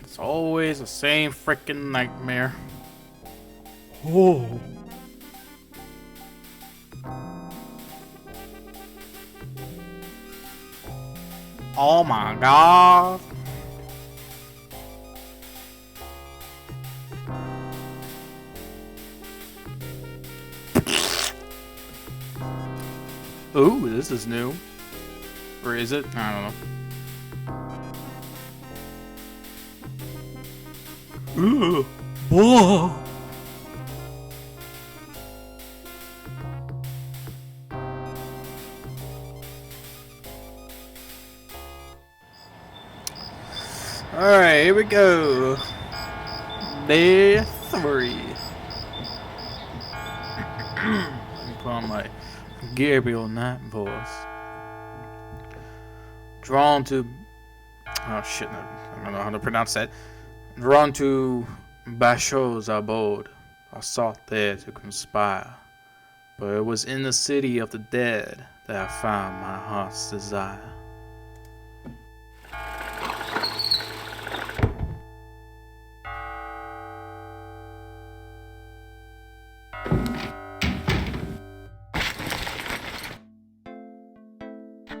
It's always the same freaking nightmare. Oh. Oh my god. Ooh, this is new. Or is it? I don't know. Ooh, whoa. Alright, here we go. Day 3. Let me put on my Gabriel night voice. Drawn to... Oh shit, I don't know how to pronounce that. Drawn to Bashos abode, I sought there to conspire. But it was in the city of the dead that I found my heart's desire.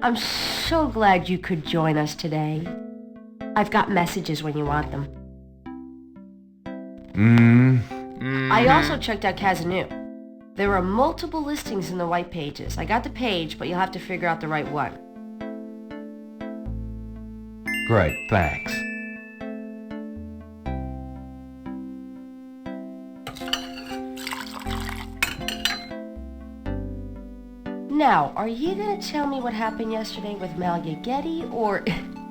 I'm so glad you could join us today. I've got messages when you want them. I also checked out Kazanu. There are multiple listings in the white pages. I got the page, but you'll have to figure out the right one. Great, thanks. Now, are you gonna tell me what happened yesterday with Malia Getty, or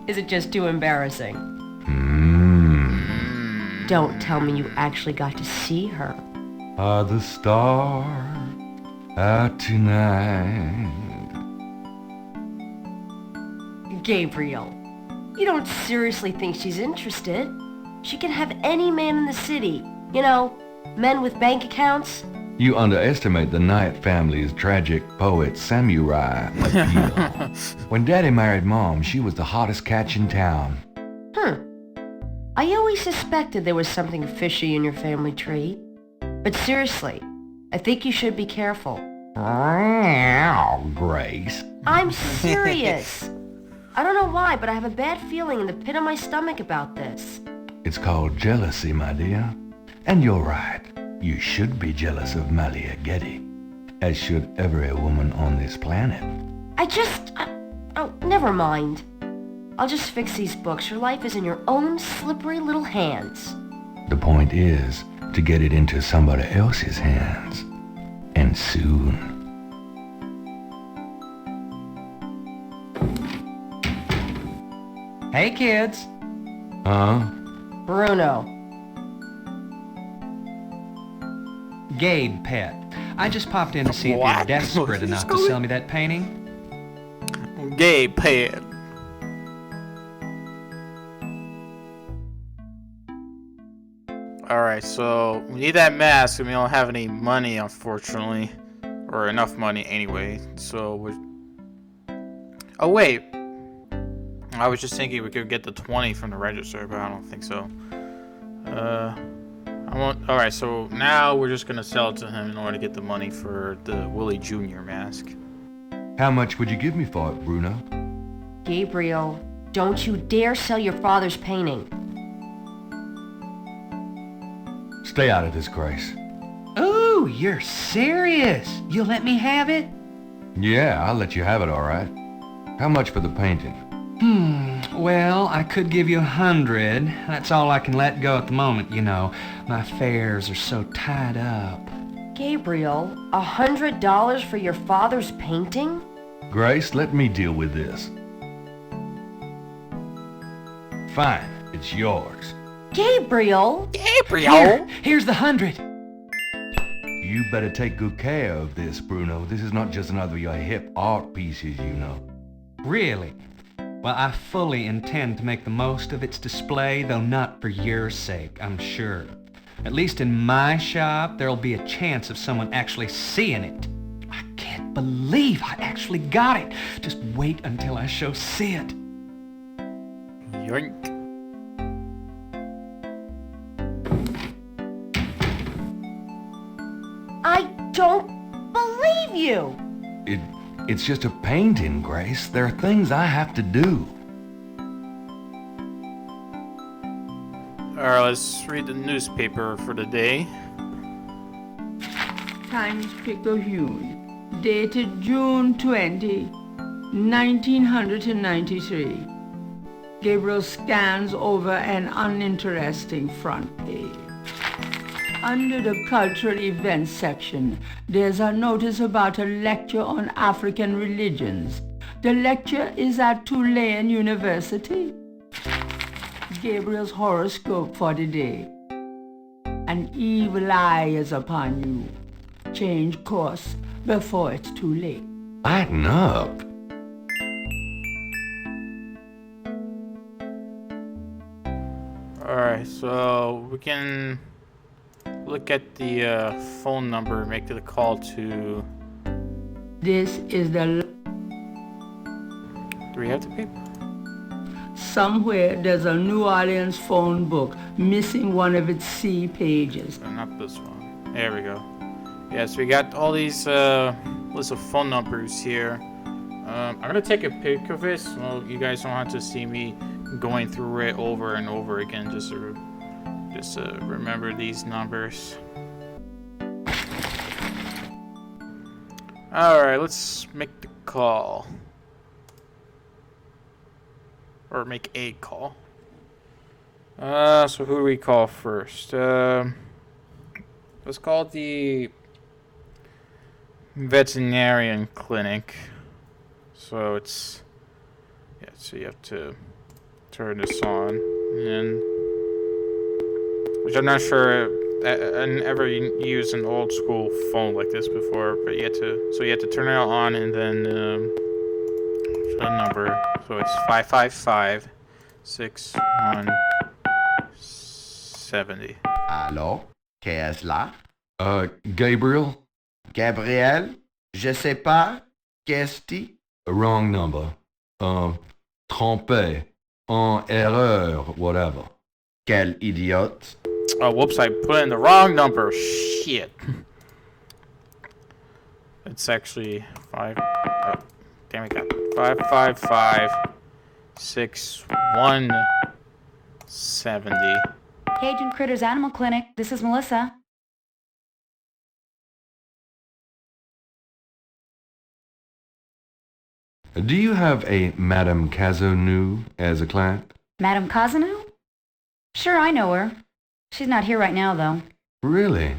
is it just too embarrassing? Don't tell me you actually got to see her. Are the stars out tonight? Gabriel, you don't seriously think she's interested? She can have any man in the city. You know, men with bank accounts. You underestimate the Knight family's tragic poet samurai appeal. When Daddy married Mom, she was the hottest catch in town. I always suspected there was something fishy in your family tree. But seriously, I think you should be careful. Grace. I'm serious. I don't know why, but I have a bad feeling in the pit of my stomach about this. It's called jealousy, my dear. And you're right. You should be jealous of Malia Getty, as should every woman on this planet. Oh, never mind. I'll just fix these books. Your life is in your own slippery little hands. The point is to get it into somebody else's hands. And soon. Hey, kids. Huh? Bruno. Gabe, pet. I just popped in to see if What? you're desperate enough to sell me that painting. Gay pet. Alright, so we need that mask and we don't have any money, unfortunately. Or enough money anyway. So we're... Oh wait. I was just thinking we could get the 20 from the register, but I don't think so. Alright, so now we're just gonna sell it to him in order to get the money for the Willie Jr. mask. How much would you give me for it, Bruno? Gabriel, don't you dare sell your father's painting. Stay out of this, Grace. Ooh, you're serious? You'll let me have it? Yeah, I'll let you have it, all right. How much for the painting? Well, I could give you 100. That's all I can let go at the moment, you know. My fares are so tied up. Gabriel, $100 for your father's painting? Grace, let me deal with this. Fine, it's yours. Gabriel! Here's the 100. You better take good care of this, Bruno. This is not just another of your hip art pieces, you know. Really? Well, I fully intend to make the most of its display, though not for your sake, I'm sure. At least in my shop, there'll be a chance of someone actually seeing it. I can't believe I actually got it. Just wait until I show Sid. Yoink. you? It's just a painting, Grace. There are things I have to do. Alright, let's read the newspaper for the day. Times-Picayune, dated June 20, 1993. Gabriel scans over an uninteresting front page. Under the cultural events section, there's a notice about a lecture on African religions. The lecture is at Tulane University. Gabriel's horoscope for the day. An evil eye is upon you. Change course before it's too late. Lighten up. Alright, so we can look at the phone number and make the call to... This is the... Do we have the paper? Somewhere there's a New Orleans phone book missing one of its C pages. Not this one. There we go. Yes, we got all these list of phone numbers here. I'm gonna take a pic of it so you guys don't have to see me going through it over and over again. Just remember these numbers. All right, let's make the call. Or make a call. So who do we call first? Let's call the veterinarian clinic. So it's... Yeah, so you have to turn this on. And... Which I'm not sure... I never used an old school phone like this before, but you had to... So you have to turn it on and then... the number. So it's 555-6170. Allô? Qu'est-ce là? Gabriel? Gabriel? Je sais pas. Qu'est-ce dit? Wrong number. Trompé. En erreur, whatever. Quel idiote. Oh, whoops, I put in the wrong number. Shit. It's actually 5... Oh, damn it, God. 555-6170. Cajun Critters Animal Clinic. This is Melissa. Do you have a Madame Cazonou as a client? Madame Kazanu? Sure, I know her. She's not here right now, though. Really?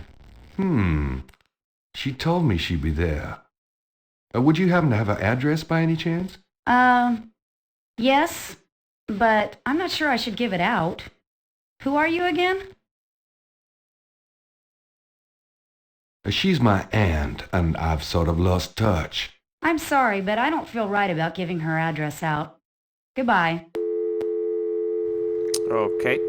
She told me she'd be there. Would you happen to have her address by any chance? Yes, but I'm not sure I should give it out. Who are you again? She's my aunt, and I've sort of lost touch. I'm sorry, but I don't feel right about giving her address out. Goodbye. Okay.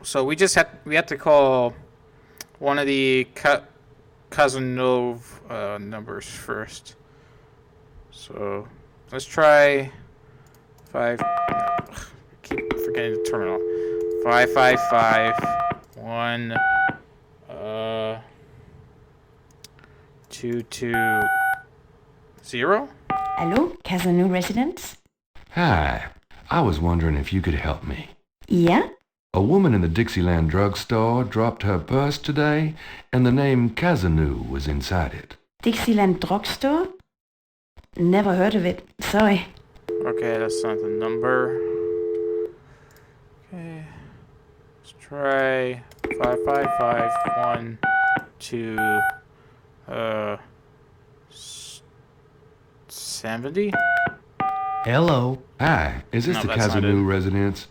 So we had to call one of the Casanova numbers first. So let's try 5. No, I keep forgetting to turn it on. 555-1 220. Hello, Casanova residence? Hi. I was wondering if you could help me. Yeah? A woman in the Dixieland drugstore dropped her purse today, and the name Cazanou was inside it. Dixieland drugstore? Never heard of it. Sorry. Okay, that's not the number. Okay. Let's try 555-1 70. Hello. Hi, is this No, the that's not Cazanou it. residence?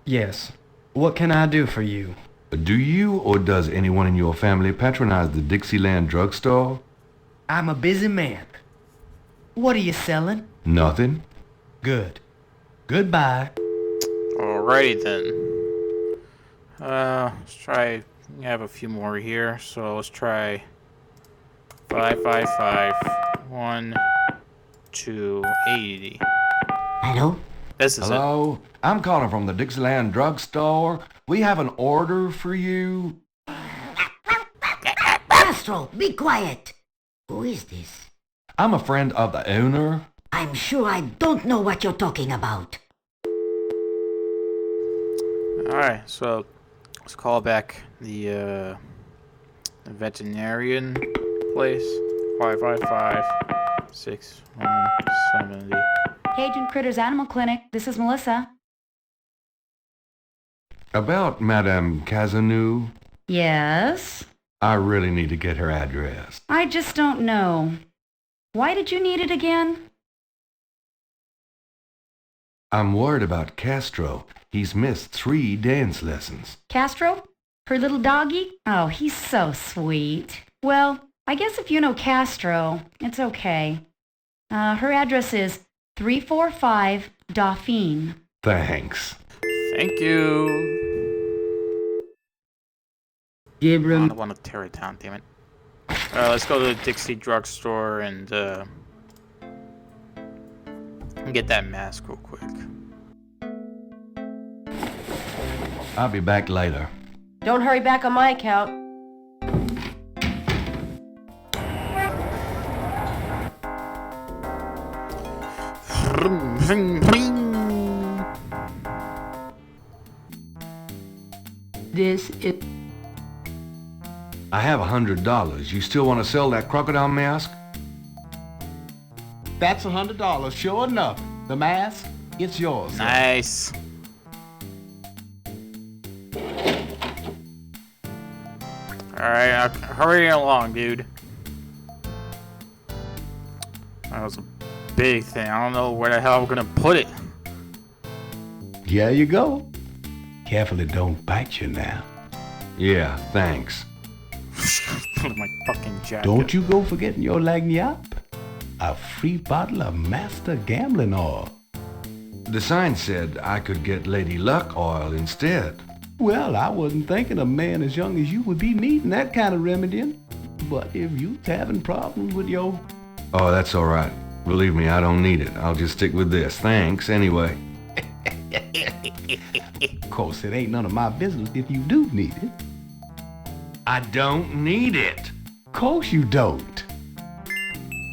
Yes. What can I do for you? Do you or does anyone in your family patronize the Dixieland drugstore? I'm a busy man. What are you selling? Nothing. Good. Goodbye. Alrighty then. Let's try. We have a few more here, so let's try 555-1 280. Hello? This is Hello? I'm calling from the Dixieland drugstore. We have an order for you. Yes! Castro, be quiet. Who is this? I'm a friend of the owner. I'm sure I don't know what you're talking about. Alright, so let's call back the veterinarian place. 555-6170. Cajun Critters Animal Clinic. This is Melissa. About Madame Cazanou, Yes? I really need to get her address. I just don't know. Why did you need it again? I'm worried about Castro. He's missed 3 dance lessons. Castro? Her little doggy? Oh, he's so sweet. Well, I guess if you know Castro, it's okay. Her address is 345 Dauphine. Thanks. Thank you. Gabriel, I don't want to tear it down, damn it. Let's go to the Dixie drugstore and get that mask real quick. I'll be back later. Don't hurry back on my account. this is... I have $100. You still want to sell that crocodile mask? That's $100, sure enough. The mask, it's yours. Sir. Nice. Alright, hurry along, dude. That was a big thing. I don't know where the hell I'm gonna put it. Here you go. Careful it don't bite you now. Yeah, thanks. Put it in my fucking jacket. Don't you go forgetting your lagniappe. A free bottle of Master Gambling Oil. The sign said I could get Lady Luck oil instead. Well, I wasn't thinking a man as young as you would be needing that kind of remedying. But if you's having problems with your... Oh, that's all right. Believe me, I don't need it. I'll just stick with this. Thanks, anyway. Of course, it ain't none of my business if you do need it. I don't need it. Of course you don't.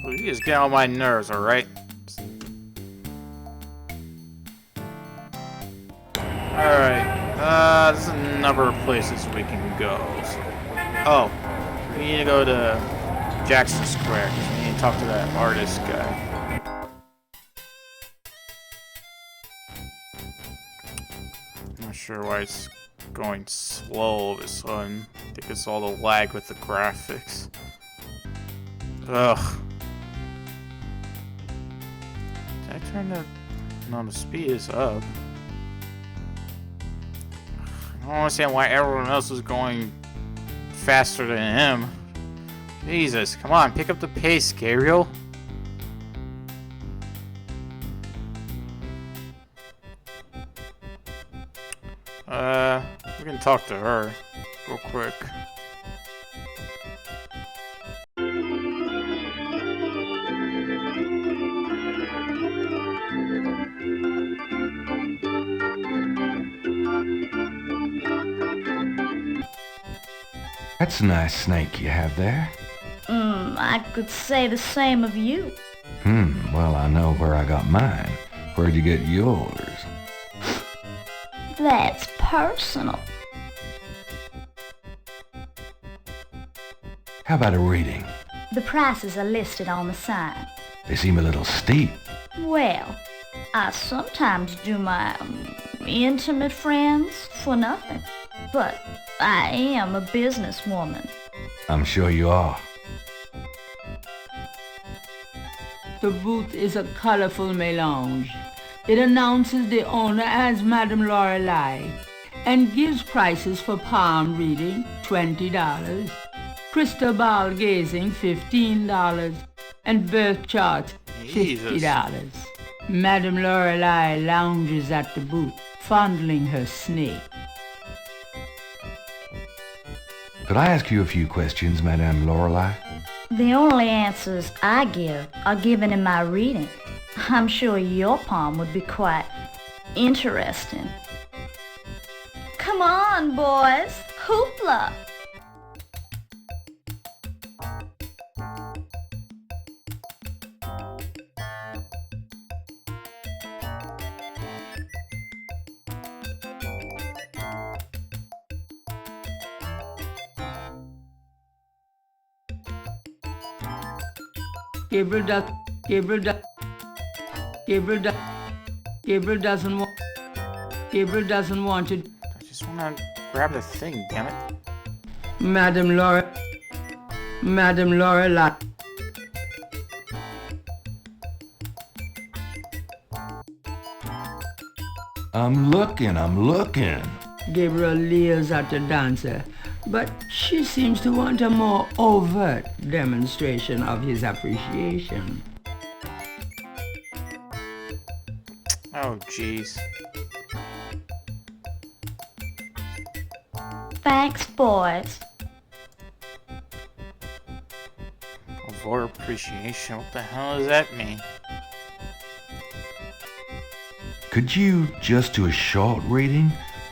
Well, you just get on my nerves, alright? Alright. There's a number of places we can go. So. Oh. We need to go to Jackson Square, because we need to talk to that artist guy. Not sure why it's going slow all of a sudden. I think it's all the lag with the graphics. Ugh. Did I turn the... No, the speed is up. I don't understand why everyone else is going faster than him. Jesus, come on, pick up the pace, Gabriel. We can talk to her real quick. That's a nice snake you have there. I could say the same of you. Well, I know where I got mine. Where'd you get yours? That's personal. How about a reading? The prices are listed on the sign. They seem a little steep. Well, I sometimes do my intimate friends for nothing. But I am a businesswoman. I'm sure you are. The booth is a colorful melange. It announces the owner as Madame Lorelei and gives prices for palm reading, $20, crystal ball gazing, $15, and birth charts, $50. Madame Lorelei lounges at the booth, fondling her snake. Could I ask you a few questions, Madame Lorelei? The only answers I give are given in my reading. I'm sure your palm would be quite interesting. Come on, boys. Hoopla! Gabriel does. Gabriel does. Gabriel does. Gabriel doesn't want. Gabriel doesn't want to. I just want to grab the thing, damn it. Madam Laura. Madam Lorelai. I'm looking. Gabriel leers at the dancer, but she seems to want a more overt demonstration of his appreciation. Oh, jeez. Thanks, boys. Over appreciation. What the hell does that mean? Could you just do a short reading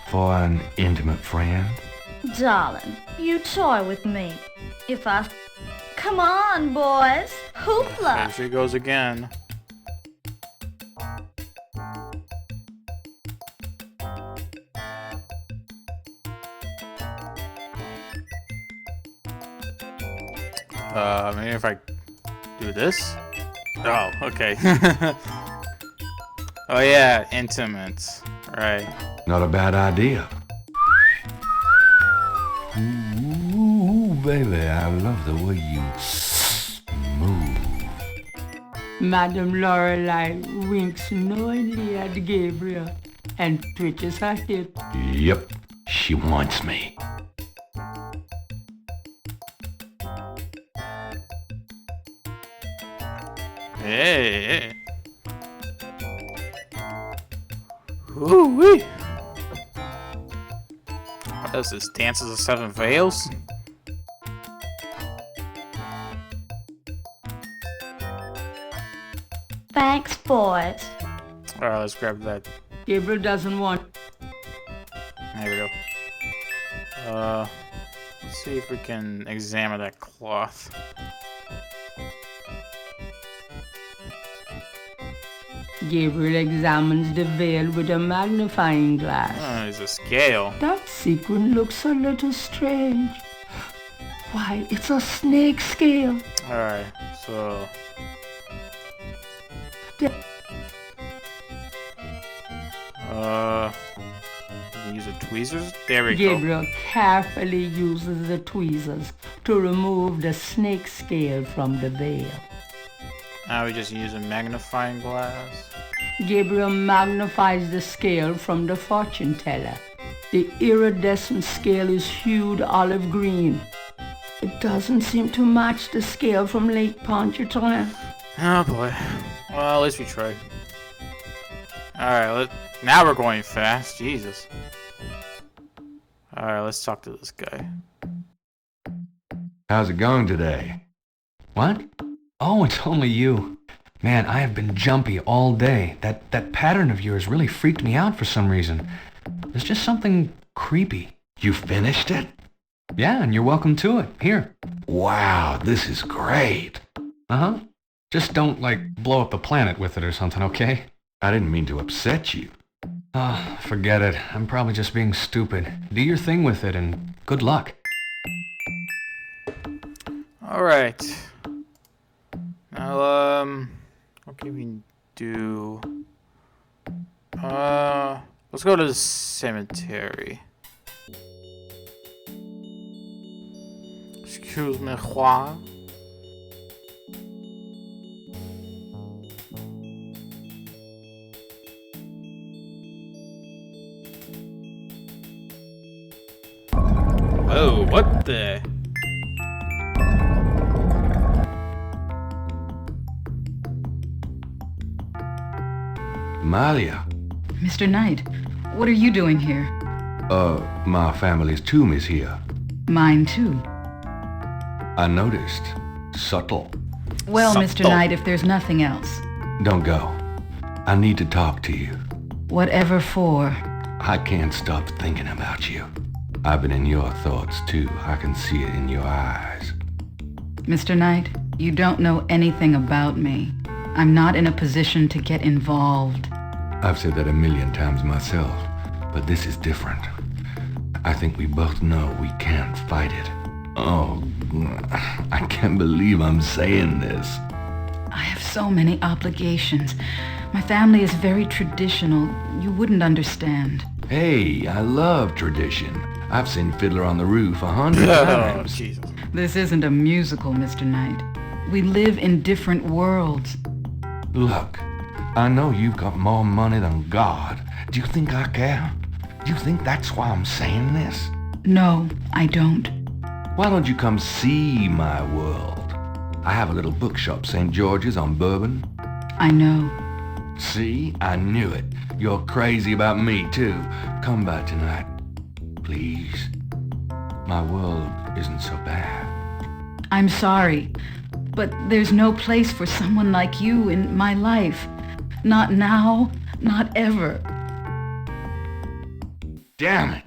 for an intimate friend? Darling, you toy with me. If I... Come on, boys. Hoopla. There she goes again. Maybe if I do this? Oh, okay. Oh yeah, intimate. Right. Not a bad idea. Ooh, baby, I love the way you move. Madam Lorelai winks knowingly at Gabriel and twitches her hip. Yep, she wants me. Hey. Ooh-wee. What is this? Dances of Seven Veils? Thanks, boys. Alright, let's grab that. Gabriel doesn't want. There we go. Let's see if we can examine that cloth. Gabriel examines the veil with a magnifying glass. Oh, there's a scale. That sequin looks a little strange. Why, it's a snake scale. Alright, so... you can use the tweezers? There we go. Gabriel carefully uses the tweezers to remove the snake scale from the veil. Now we just use a magnifying glass. Gabriel magnifies the scale from the fortune teller. The iridescent scale is hued olive green. It doesn't seem to match the scale from Lake Pontchartrain. Oh boy. Well, at least we tried. Alright, now we're going fast. Jesus. Alright, let's talk to this guy. How's it going today? What? Oh, it's only you. Man, I have been jumpy all day. That pattern of yours really freaked me out for some reason. There's just something creepy. You finished it? Yeah, and you're welcome to it. Here. Wow, this is great. Uh-huh. Just don't, like, blow up the planet with it or something, okay? I didn't mean to upset you. Ah, forget it. I'm probably just being stupid. Do your thing with it, and good luck. Alright. Now, what can we do? Let's go to the cemetery. Excuse me, Juan. Oh, what the? Malia. Mr. Knight, what are you doing here? My family's tomb is here. Mine too. I noticed. Subtle. Well, Mr. Subtle. Knight, if there's nothing else. Don't go. I need to talk to you. Whatever for. I can't stop thinking about you. I've been in your thoughts too. I can see it in your eyes. Mr. Knight, you don't know anything about me. I'm not in a position to get involved. I've said that a million times myself, but this is different. I think we both know we can't fight it. Oh, I can't believe I'm saying this. so many obligations. My family is very traditional. You wouldn't understand. Hey, I love tradition. I've seen Fiddler on the Roof 100 Oh, times. Jesus. This isn't a musical, Mr. Knight. We live in different worlds. Look, I know you've got more money than God. Do you think I care? Do you think that's why I'm saying this? No, I don't. Why don't you come see my world? I have a little bookshop, St. George's on Bourbon. I know. See? I knew it. You're crazy about me, too. Come by tonight. Please. My world isn't so bad. I'm sorry, but there's no place for someone like you in my life. Not now, not ever. Damn it.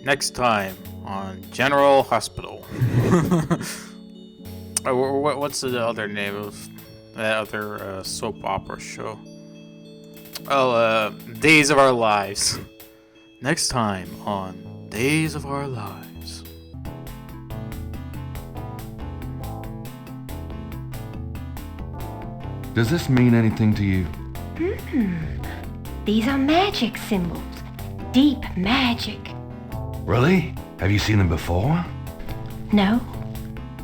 Next time on General Hospital. What's the other name of that other soap opera show? Oh, Days of Our Lives. Next time on Days of Our Lives. Does this mean anything to you? These are magic symbols. Deep magic. Really? Have you seen them before? No,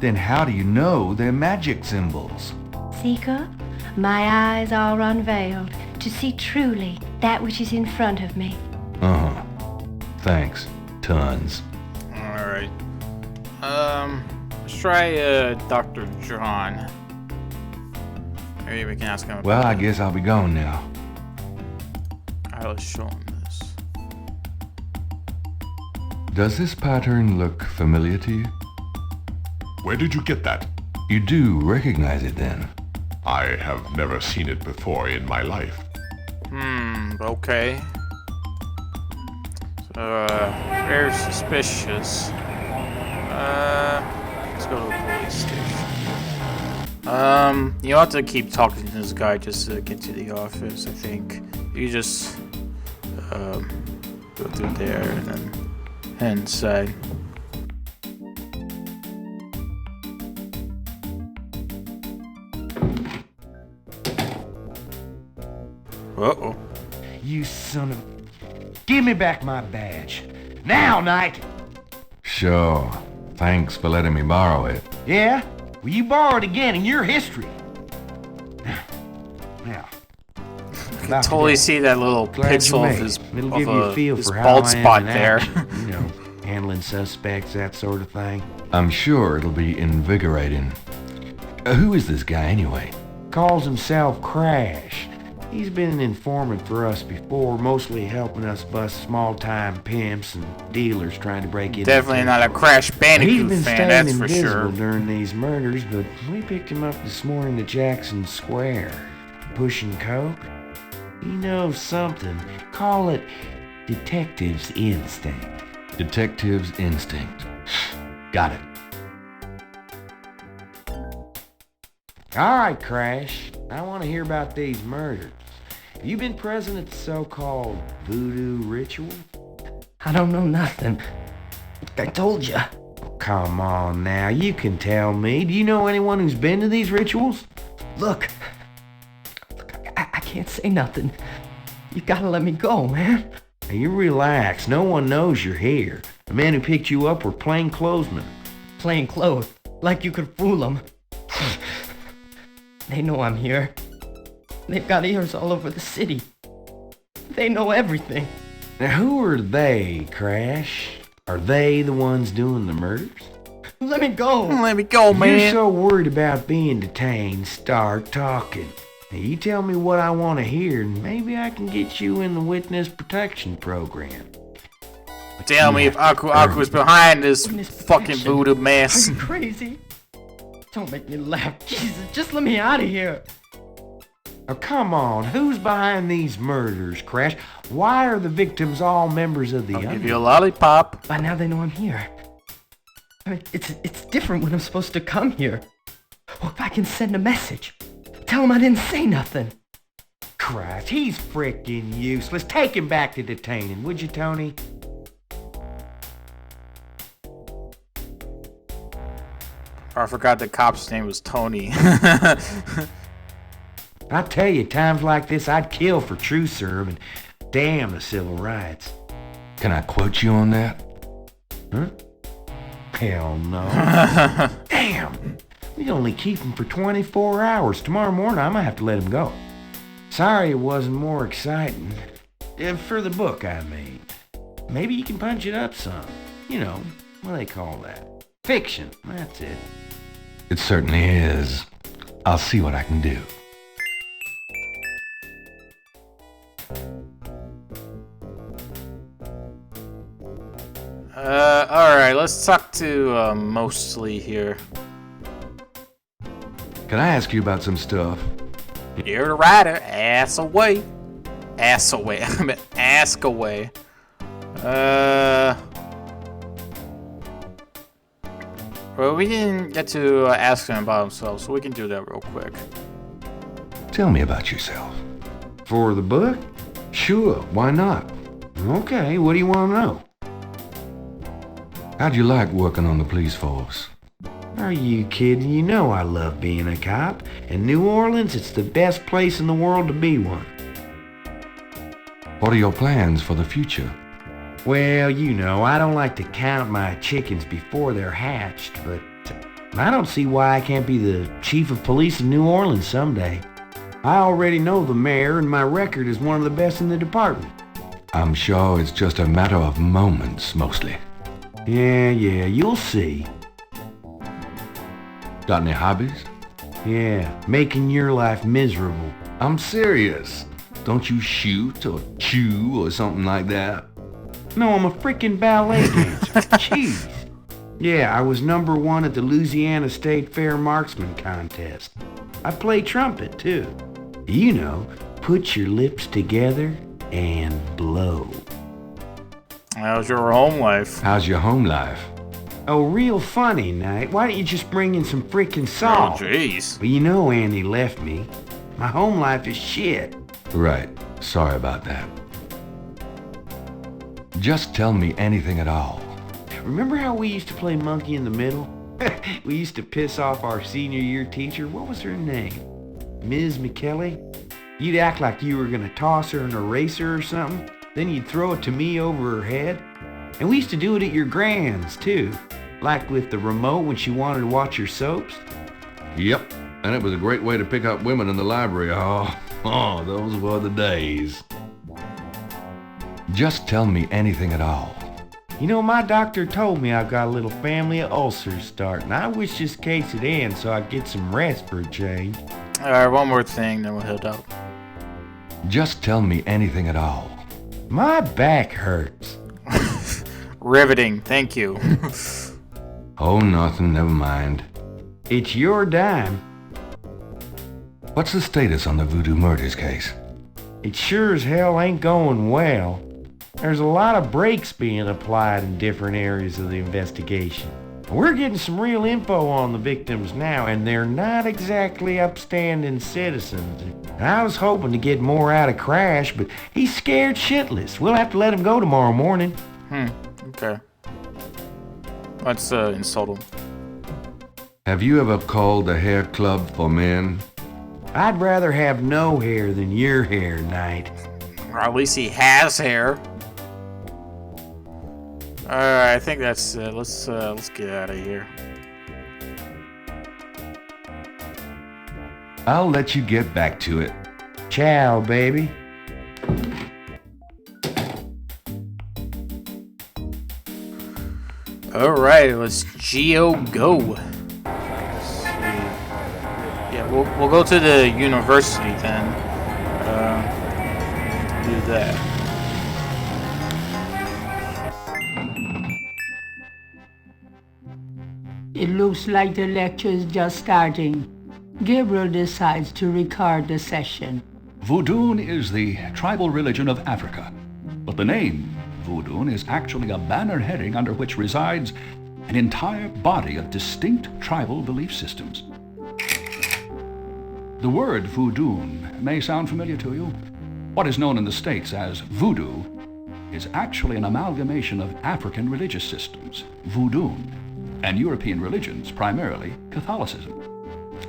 Then how do you know they're magic symbols? Seeker, my eyes are unveiled to see truly that which is in front of me. Uh-huh. Thanks. Tons. Alright. Let's try Dr. John. Maybe we can ask him. Well, I guess I'll be going now. I'll show him this. Does this pattern look familiar to you? Where did you get that? You do recognize it then? I have never seen it before in my life. Okay. So, very suspicious. Let's go to the police station. You have to keep talking to this guy just to get to the office, I think. You just, go through there and then head inside. Uh-oh. You son of... Give me back my badge. Now, Knight! Sure. Thanks for letting me borrow it. Yeah? Well, you borrow it again in your history. Now. I can totally see that little pixel of his, It'll give you a feel for how bald I am spot in there. action, you know, handling suspects, that sort of thing. I'm sure it'll be invigorating. Who is this guy anyway? Calls himself Crash. He's been an informant for us before, mostly helping us bust small-time pimps and dealers trying to break in. Definitely not a Crash He's Bandicoot been fan, staying that's for invisible sure. during these murders, but we picked him up this morning at Jackson Square, pushing coke. He knows something. Call it detective's instinct. Detective's instinct. Got it. All right, Crash. I want to hear about these murders. You been present at the so-called voodoo ritual? I don't know nothing. I told you. Come on now, you can tell me. Do you know anyone who's been to these rituals? Look, I can't say nothing. You gotta let me go, man. Now, you relax. No one knows you're here. The men who picked you up were plainclothesmen. Plain clothes, like you could fool them. They know I'm here. They've got ears all over the city. They know everything. Now, who are they, Crash? Are they the ones doing the murders? Let me go. Let me go, man. If you're so worried about being detained, start talking. Now, you tell me what I want to hear, and maybe I can get you in the witness protection program. Tell me if Aku's behind this fucking voodoo mess. Are you crazy? Don't make me laugh. Jesus, just let me out of here. Now, come on. Who's behind these murders, Crash? Why are the victims all members of the I'll give you a lollipop. By now they know I'm here. I mean, it's different when I'm supposed to come here. Well, if I can send a message. Tell him I didn't say nothing. Christ, he's freaking useless. Take him back to detaining, would you, Tony? I forgot the cop's name was Tony. I tell you, times like this, I'd kill for true serve and damn the civil rights. Can I quote you on that? Huh? Hell no. Damn! We only keep him for 24 hours. Tomorrow morning, I might have to let him go. Sorry it wasn't more exciting. For the book I made. Maybe you can punch it up some. You know, what do they call that? Fiction. That's it. It certainly is. I'll see what I can do. Alright, let's talk to, Mostly here. Can I ask you about some stuff? You're the writer. Ass away. Ass away. I mean, ask away. Well, we didn't get to ask him about himself, so we can do that real quick. Tell me about yourself. For the book? Sure, why not? Okay, what do you want to know? How'd you like working on the police force? Are you kidding? You know I love being a cop. In New Orleans, it's the best place in the world to be one. What are your plans for the future? Well, you know, I don't like to count my chickens before they're hatched, but I don't see why I can't be the chief of police of New Orleans someday. I already know the mayor, and my record is one of the best in the department. I'm sure it's just a matter of moments, mostly. Yeah, you'll see. Got any hobbies? Yeah, making your life miserable. I'm serious. Don't you shoot or chew or something like that? No, I'm a freaking ballet dancer. Jeez. Yeah, I was #1 at the Louisiana State Fair Marksman Contest. I play trumpet, too. You know, put your lips together and blow. How's your home life? How's your home life? Oh, real funny, Knight. Why don't you just bring in some freaking salt? Oh, jeez. Well, you know Andy left me. My home life is shit. Right. Sorry about that. Just tell me anything at all. Remember how we used to play monkey in the middle? We used to piss off our senior year teacher. What was her name? Ms. McKelly? You'd act like you were gonna toss her an eraser or something. Then you'd throw it to me over her head. And we used to do it at your grand's, too. Like with the remote when she wanted to watch her soaps. Yep, and it was a great way to pick up women in the library. Oh, those were the days. Just tell me anything at all. You know, my doctor told me I've got a little family of ulcers starting. I wish this case would end so I could get some rest for a change. Alright, one more thing, then we'll head out. Just tell me anything at all. My back hurts. Riveting, thank you. Oh, nothing, never mind. It's your dime. What's the status on the Voodoo murders case? It sure as hell ain't going well. There's a lot of brakes being applied in different areas of the investigation. We're getting some real info on the victims now, and they're not exactly upstanding citizens. I was hoping to get more out of Crash, but he's scared shitless. We'll have to let him go tomorrow morning. Okay. Let's insult him. Have you ever called the hair club for men? I'd rather have no hair than your hair, Knight. Or at least he has hair. Alright, I think that's it. Let's get out of here. I'll let you get back to it. Ciao, baby. Alright, let's Geo go. Let's see. Yeah, we'll go to the university then. Do that. It looks like the lecture is just starting. Gabriel decides to record the session. Voodoo is the tribal religion of Africa, but the name Voodoo is actually a banner heading under which resides an entire body of distinct tribal belief systems. The word voodoo may sound familiar to you. What is known in the States as voodoo is actually an amalgamation of African religious systems. Voodoo and European religions, primarily Catholicism.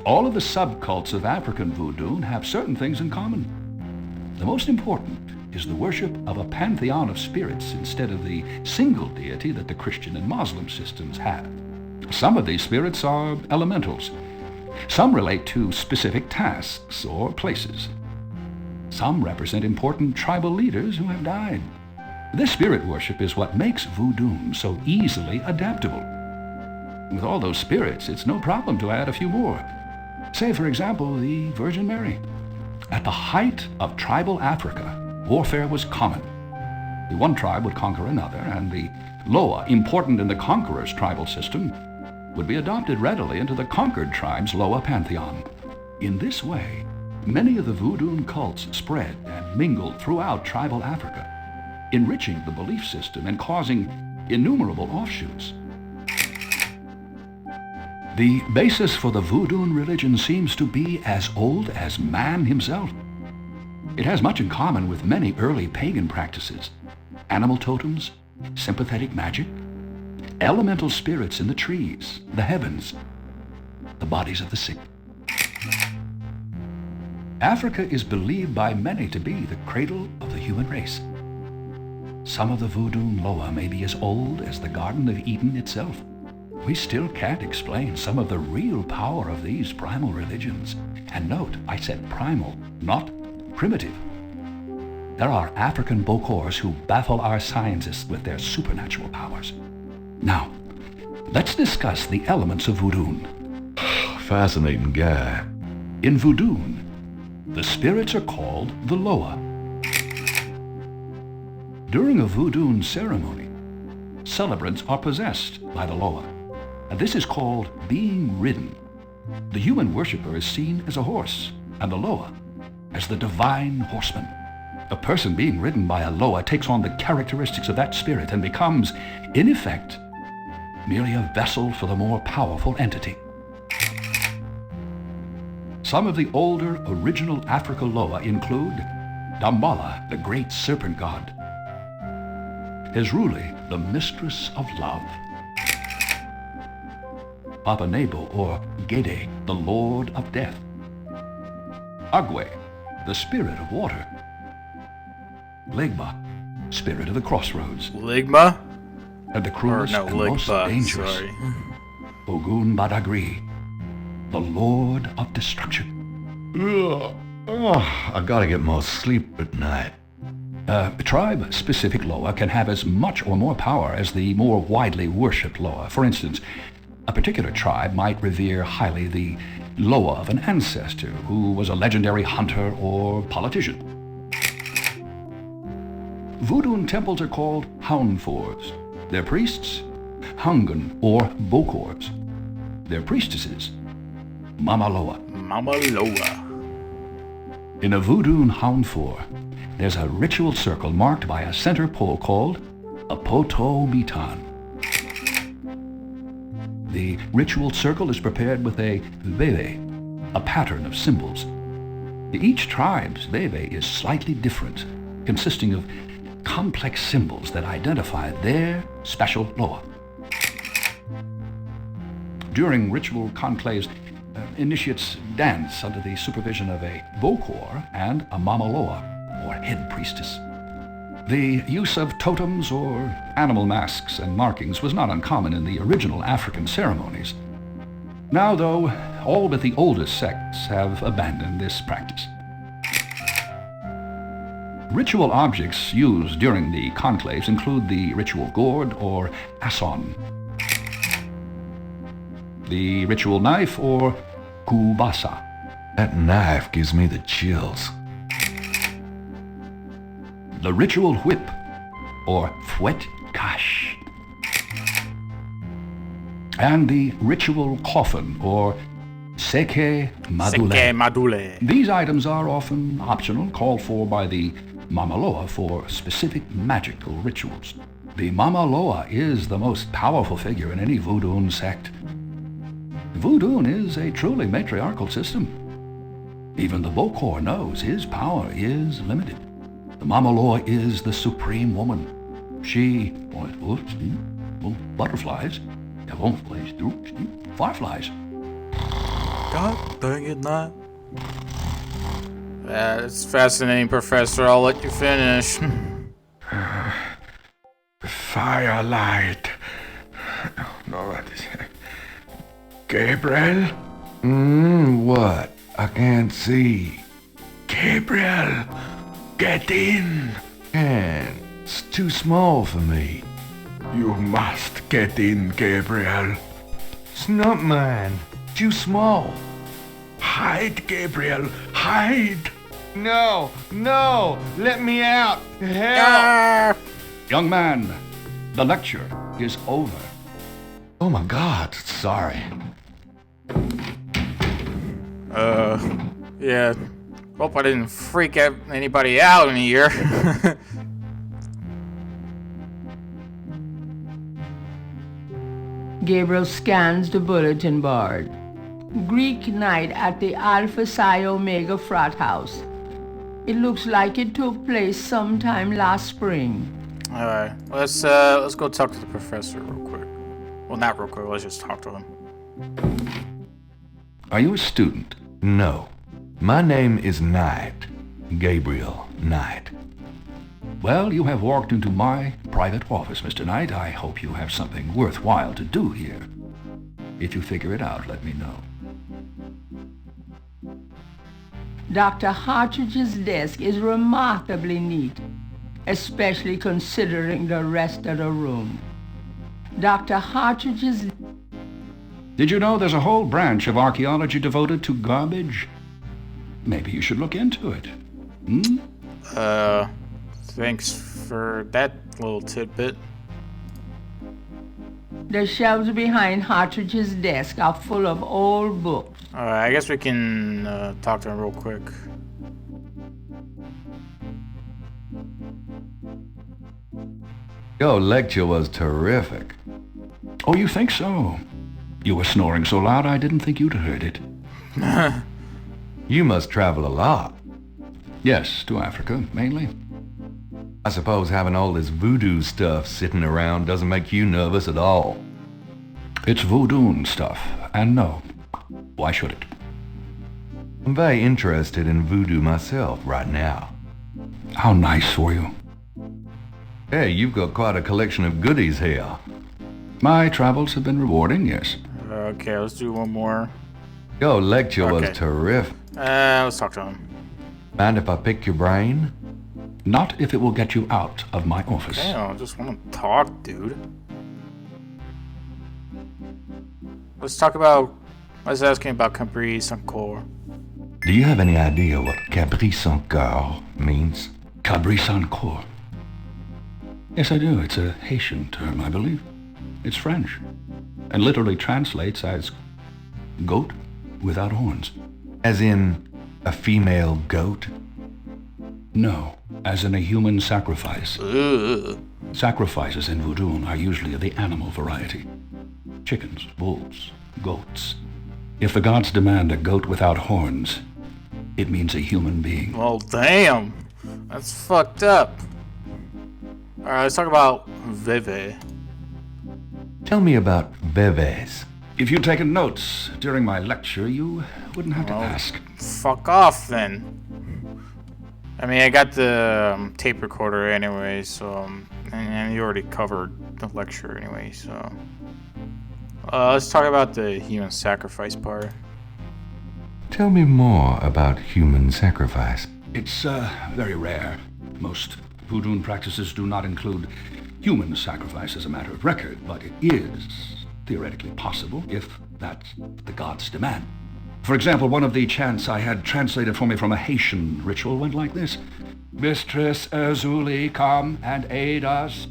All of the subcults of African voodoo have certain things in common. The most important is the worship of a pantheon of spirits instead of the single deity that the Christian and Muslim systems have. Some of these spirits are elementals. Some relate to specific tasks or places. Some represent important tribal leaders who have died. This spirit worship is what makes voodoo so easily adaptable. With all those spirits, it's no problem to add a few more. Say, for example, the Virgin Mary. At the height of tribal Africa, warfare was common. The one tribe would conquer another, and the Loa, important in the conqueror's tribal system, would be adopted readily into the conquered tribe's Loa pantheon. In this way, many of the voodoo cults spread and mingled throughout tribal Africa, enriching the belief system and causing innumerable offshoots. The basis for the voodoo religion seems to be as old as man himself. It has much in common with many early pagan practices: animal totems, sympathetic magic, elemental spirits in the trees, the heavens, the bodies of the sick. Africa is believed by many to be the cradle of the human race. Some of the voodoo Loa may be as old as the Garden of Eden itself. We still can't explain some of the real power of these primal religions. And note, I said primal, not primitive. There are African Bokors who baffle our scientists with their supernatural powers. Now, let's discuss the elements of voodoo. Fascinating guy. In voodoo, the spirits are called the Loa. During a voodoo ceremony, celebrants are possessed by the Loa, and this is called being ridden. The human worshipper is seen as a horse, and the Loa as the divine horseman. A person being ridden by a Loa takes on the characteristics of that spirit and becomes, in effect, merely a vessel for the more powerful entity. Some of the older original Africa Loa include Dambala, the great serpent god; Hezruli, the mistress of love; Papa Nebo, or Gede, the lord of death; Agwe, the spirit of water; Legba, spirit of the crossroads; Ligma? and the cruelest Or no, and most Ligba, dangerous, sorry. Ogun Badagri, the lord of destruction. I gotta get more sleep at night. Tribe-specific Loa can have as much or more power as the more widely worshipped Loa. For instance, a particular tribe might revere highly the Loa of an ancestor who was a legendary hunter or politician. Voodoo temples are called Hounfours. Their priests, Hungan or Bokors. Their priestesses, Mama Loa. Mama Loa. In a voodoo Hounfour, there's a ritual circle marked by a center pole called a poto mitan. The ritual circle is prepared with a veve, a pattern of symbols. Each tribe's veve is slightly different, consisting of complex symbols that identify their special Loa. During ritual conclaves, initiates dance under the supervision of a Bokor and a Mama Loa, or head priestess. The use of totems or animal masks and markings was not uncommon in the original African ceremonies. Now, though, all but the oldest sects have abandoned this practice. Ritual objects used during the conclaves include the ritual gourd or asson, the ritual knife or kubasa. That knife gives me the chills. The ritual whip, or fouet cache, and the ritual coffin, or seke madule. Seke madule. These items are often optional, called for by the Mama Loa for specific magical rituals. The Mama Loa is the most powerful figure in any voodoo sect. Voodoo is a truly matriarchal system. Even the Bokor knows his power is limited. The Mama Loa is the supreme woman. She, butterflies, Der Wurmflies, du, fireflies. God dang it, not. It's fascinating, Professor. I'll let you finish. Firelight. No, what is it? Gabriel? What? I can't see. Gabriel, get in. Can't. It's too small for me. You must get in, Gabriel. It's not mine. Too small. Hide, Gabriel. Hide. No, no. Let me out. Help. Young man, the lecture is over. Oh my God, sorry. Yeah. Hope I didn't freak anybody out in here. Gabriel scans the bulletin board. Greek night at the Alpha Psi Omega frat house. It looks like it took place sometime last spring. Alright, let's go talk to the professor real quick. Well, not real quick, let's just talk to him. Are you a student? No. My name is Knight. Gabriel Knight. Well, you have walked into my private office, Mr. Knight. I hope you have something worthwhile to do here. If you figure it out, let me know. Dr. Hartridge's desk is remarkably neat, especially considering the rest of the room. Dr. Hartridge's... Did you know there's a whole branch of archaeology devoted to garbage? Maybe you should look into it. Thanks for that little tidbit. The shelves behind Hartridge's desk are full of old books. Alright, I guess we can talk to him real quick. Your lecture was terrific. Oh, you think so? You were snoring so loud I didn't think you'd heard it. You must travel a lot. Yes, to Africa, mainly. I suppose having all this voodoo stuff sitting around doesn't make you nervous at all. It's voodoo stuff, and no. Why should it? I'm very interested in voodoo myself right now. How nice for you. Hey, you've got quite a collection of goodies here. My travels have been rewarding, yes. Okay, let's do one more. Your lecture was terrific. Let's talk to him. Mind if I pick your brain? Not if it will get you out of my office. Okay, I just want to talk, dude. Let's asking about Capri Sancour. Do you have any idea what Capri Sancour means? Capri Sancour? Yes, I do. It's a Haitian term, I believe. It's French, and literally translates as goat without horns. As in a female goat? No, as in a human sacrifice. Ugh. Sacrifices in voodoo are usually of the animal variety. Chickens, wolves, goats. If the gods demand a goat without horns, it means a human being. Well, damn. That's fucked up. Alright, let's talk about Veve. Tell me about Veves. If you'd taken notes during my lecture, you wouldn't have to ask. Fuck off, then. I mean, I got the tape recorder anyway, so... and you already covered the lecture anyway, so... let's talk about the human sacrifice part. Tell me more about human sacrifice. It's very rare. Most voodoo practices do not include human sacrifice as a matter of record, but it is theoretically possible if that's the gods demand. For example, one of the chants I had translated for me from a Haitian ritual went like this. Mistress Azuli, come and aid us.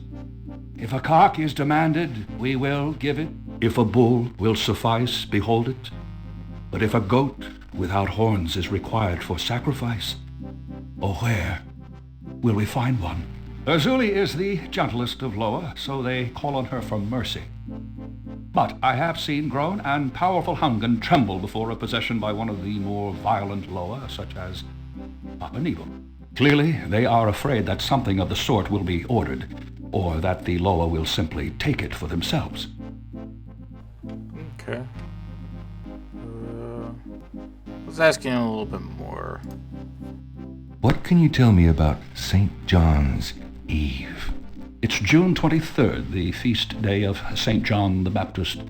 If a cock is demanded, we will give it. If a bull will suffice, behold it. But if a goat without horns is required for sacrifice, oh, where will we find one? Azuli is the gentlest of Loa, so they call on her for mercy. But I have seen grown and powerful Hungan tremble before a possession by one of the more violent Loa, such as Papa Nebo. Clearly, they are afraid that something of the sort will be ordered, or that the Loa will simply take it for themselves. was asking a little bit more. What can you tell me about St. John's Eve? It's June 23rd, the feast day of St. John the Baptist.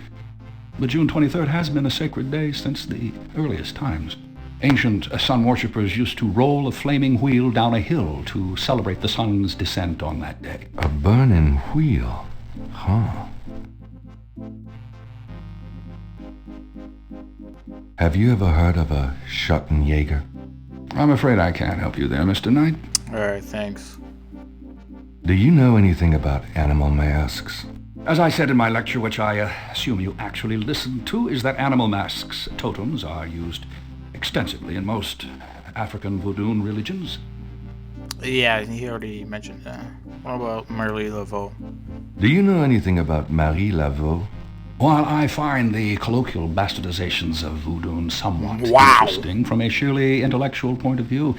But June 23rd has been a sacred day since the earliest times. Ancient sun worshippers used to roll a flaming wheel down a hill to celebrate the sun's descent on that day. A burning wheel? Huh. Have you ever heard of a Schottenjäger? I'm afraid I can't help you there, Mr. Knight. Alright, thanks. Do you know anything about animal masks? As I said in my lecture, which I assume you actually listened to, is that animal masks, totems, are used extensively in most African voodoo religions. Yeah, he already mentioned that. What about Marie Laveau? Do you know anything about Marie Laveau? While I find the colloquial bastardizations of voodoo somewhat Wow. interesting from a sheerly intellectual point of view,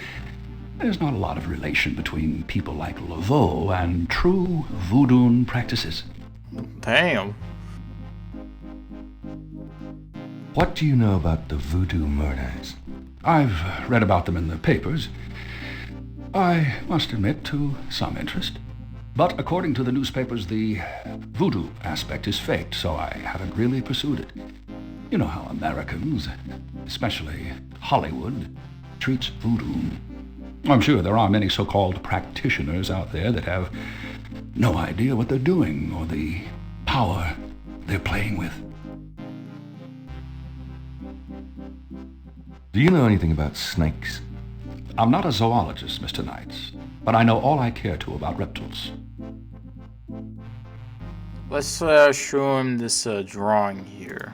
there's not a lot of relation between people like Laveau and true voodoo practices. Damn. What do you know about the voodoo murders? I've read about them in the papers. I must admit to some interest. But according to the newspapers, the voodoo aspect is faked, so I haven't really pursued it. You know how Americans, especially Hollywood, treats voodoo. I'm sure there are many so-called practitioners out there that have no idea what they're doing or the power they're playing with. Do you know anything about snakes? I'm not a zoologist, Mr. Knight, but I know all I care to about reptiles. Let's show him this drawing here.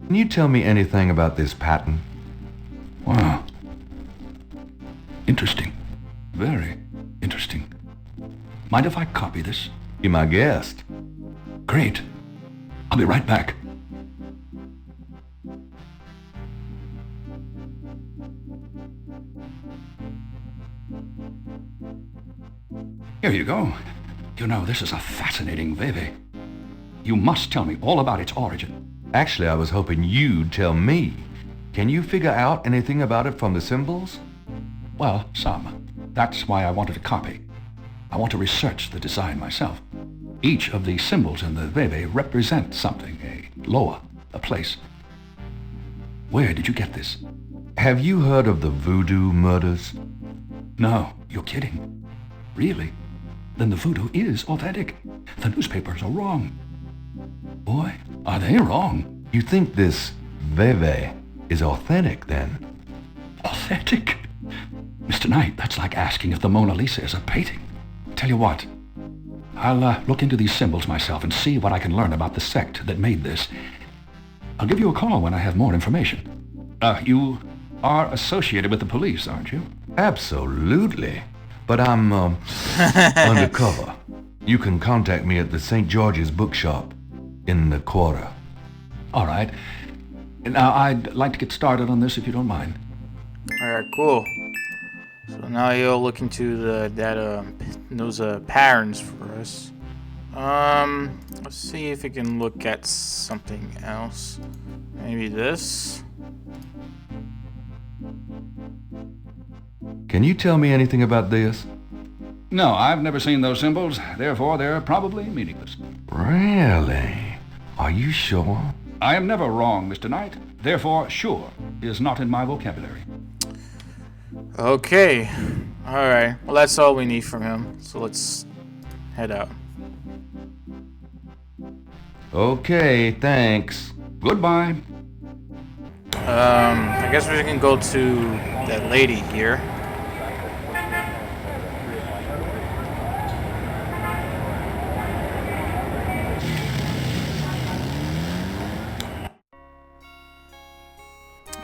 Can you tell me anything about this pattern? Wow. Interesting. Very interesting. Mind if I copy this? You're my guest. Great. I'll be right back. Here you go. You know, this is a fascinating veve. You must tell me all about its origin. Actually, I was hoping you'd tell me. Can you figure out anything about it from the symbols? Well, some. That's why I wanted a copy. I want to research the design myself. Each of the symbols in the veve represents something, a loa, a place. Where did you get this? Have you heard of the voodoo murders? No, you're kidding. Really? Then the voodoo is authentic. The newspapers are wrong. Boy, are they wrong. You think this veve is authentic, then? Authentic? Mr. Knight, that's like asking if the Mona Lisa is a painting. Tell you what, I'll look into these symbols myself and see what I can learn about the sect that made this. I'll give you a call when I have more information. You are associated with the police, aren't you? Absolutely. But I'm undercover. You can contact me at the St. George's bookshop in the quarter. All right. Now, I'd like to get started on this if you don't mind. Alright, cool. So now you'll look into those patterns for us. Let's see if we can look at something else. Maybe this. Can you tell me anything about this? No, I've never seen those symbols. Therefore, they're probably meaningless. Really? Are you sure? I am never wrong, Mr. Knight. Therefore, sure is not in my vocabulary. Okay. Alright. Well, that's all we need from him. So let's head out. Okay, thanks. Goodbye. I guess we can go to that lady here.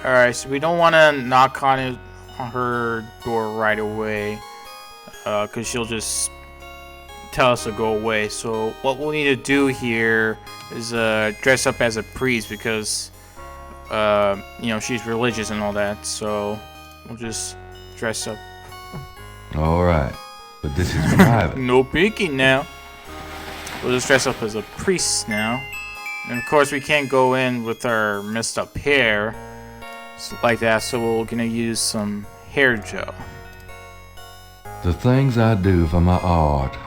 Alright, so we don't want to knock on her door right away, because she'll just tell us to go away. So what we'll need to do here is dress up as a priest, because you know, she's religious and all that, so we'll just dress up. Alright, but this is private. No peeking now. We'll just dress up as a priest now. And of course we can't go in with our messed up hair, like that, so we're gonna use some hair gel. The things I do for my art.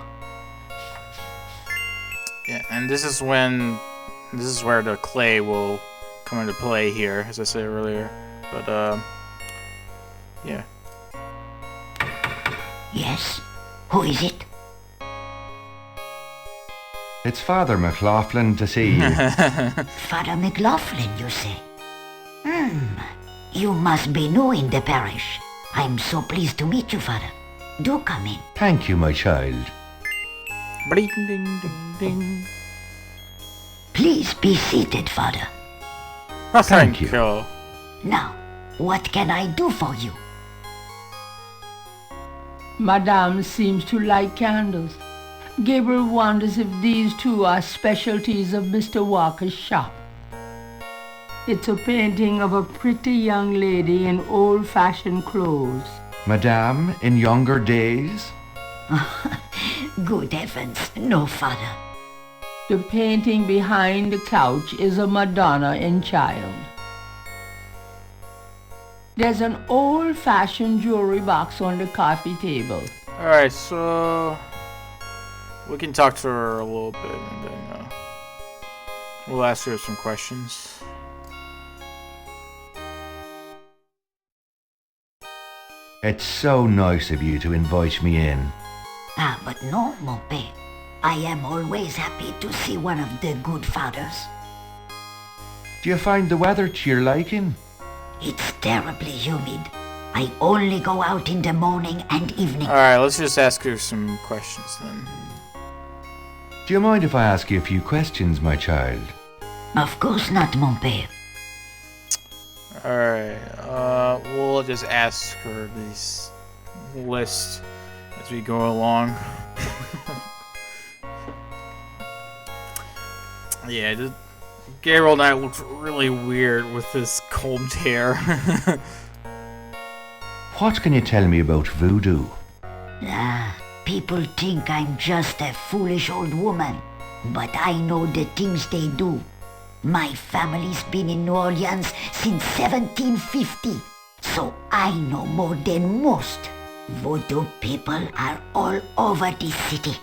Yeah, and this is where the clay will come into play here, as I said earlier. But yeah. Yes? Who is it? It's Father McLaughlin to see you. Father McLaughlin, you say? You must be new in the parish. I'm so pleased to meet you, Father. Do come in. Thank you, my child. Ding, ding, ding, ding. Please be seated, Father. Oh, Thank you. Now, what can I do for you? Madame seems to like candles. Gabriel wonders if these two are specialties of Mr. Walker's shop. It's a painting of a pretty young lady in old-fashioned clothes. Madame, in younger days? Good heavens, no, Father. The painting behind the couch is a Madonna and Child. There's an old-fashioned jewelry box on the coffee table. Alright, so we can talk to her a little bit, and then we'll ask her some questions. It's so nice of you to invite me in. But no, mon père. I am always happy to see one of the good fathers. Do you find the weather to your liking? It's terribly humid. I only go out in the morning and evening. Alright, let's just ask her some questions then. Do you mind if I ask you a few questions, my child? Of course not, mon père. Alright, we'll just ask her this list as we go along. Yeah, Gabriel and I looked really weird with this combed hair. What can you tell me about voodoo? People think I'm just a foolish old woman, but I know the things they do. My family's been in New Orleans since 1750, so I know more than most. Voodoo people are all over this city,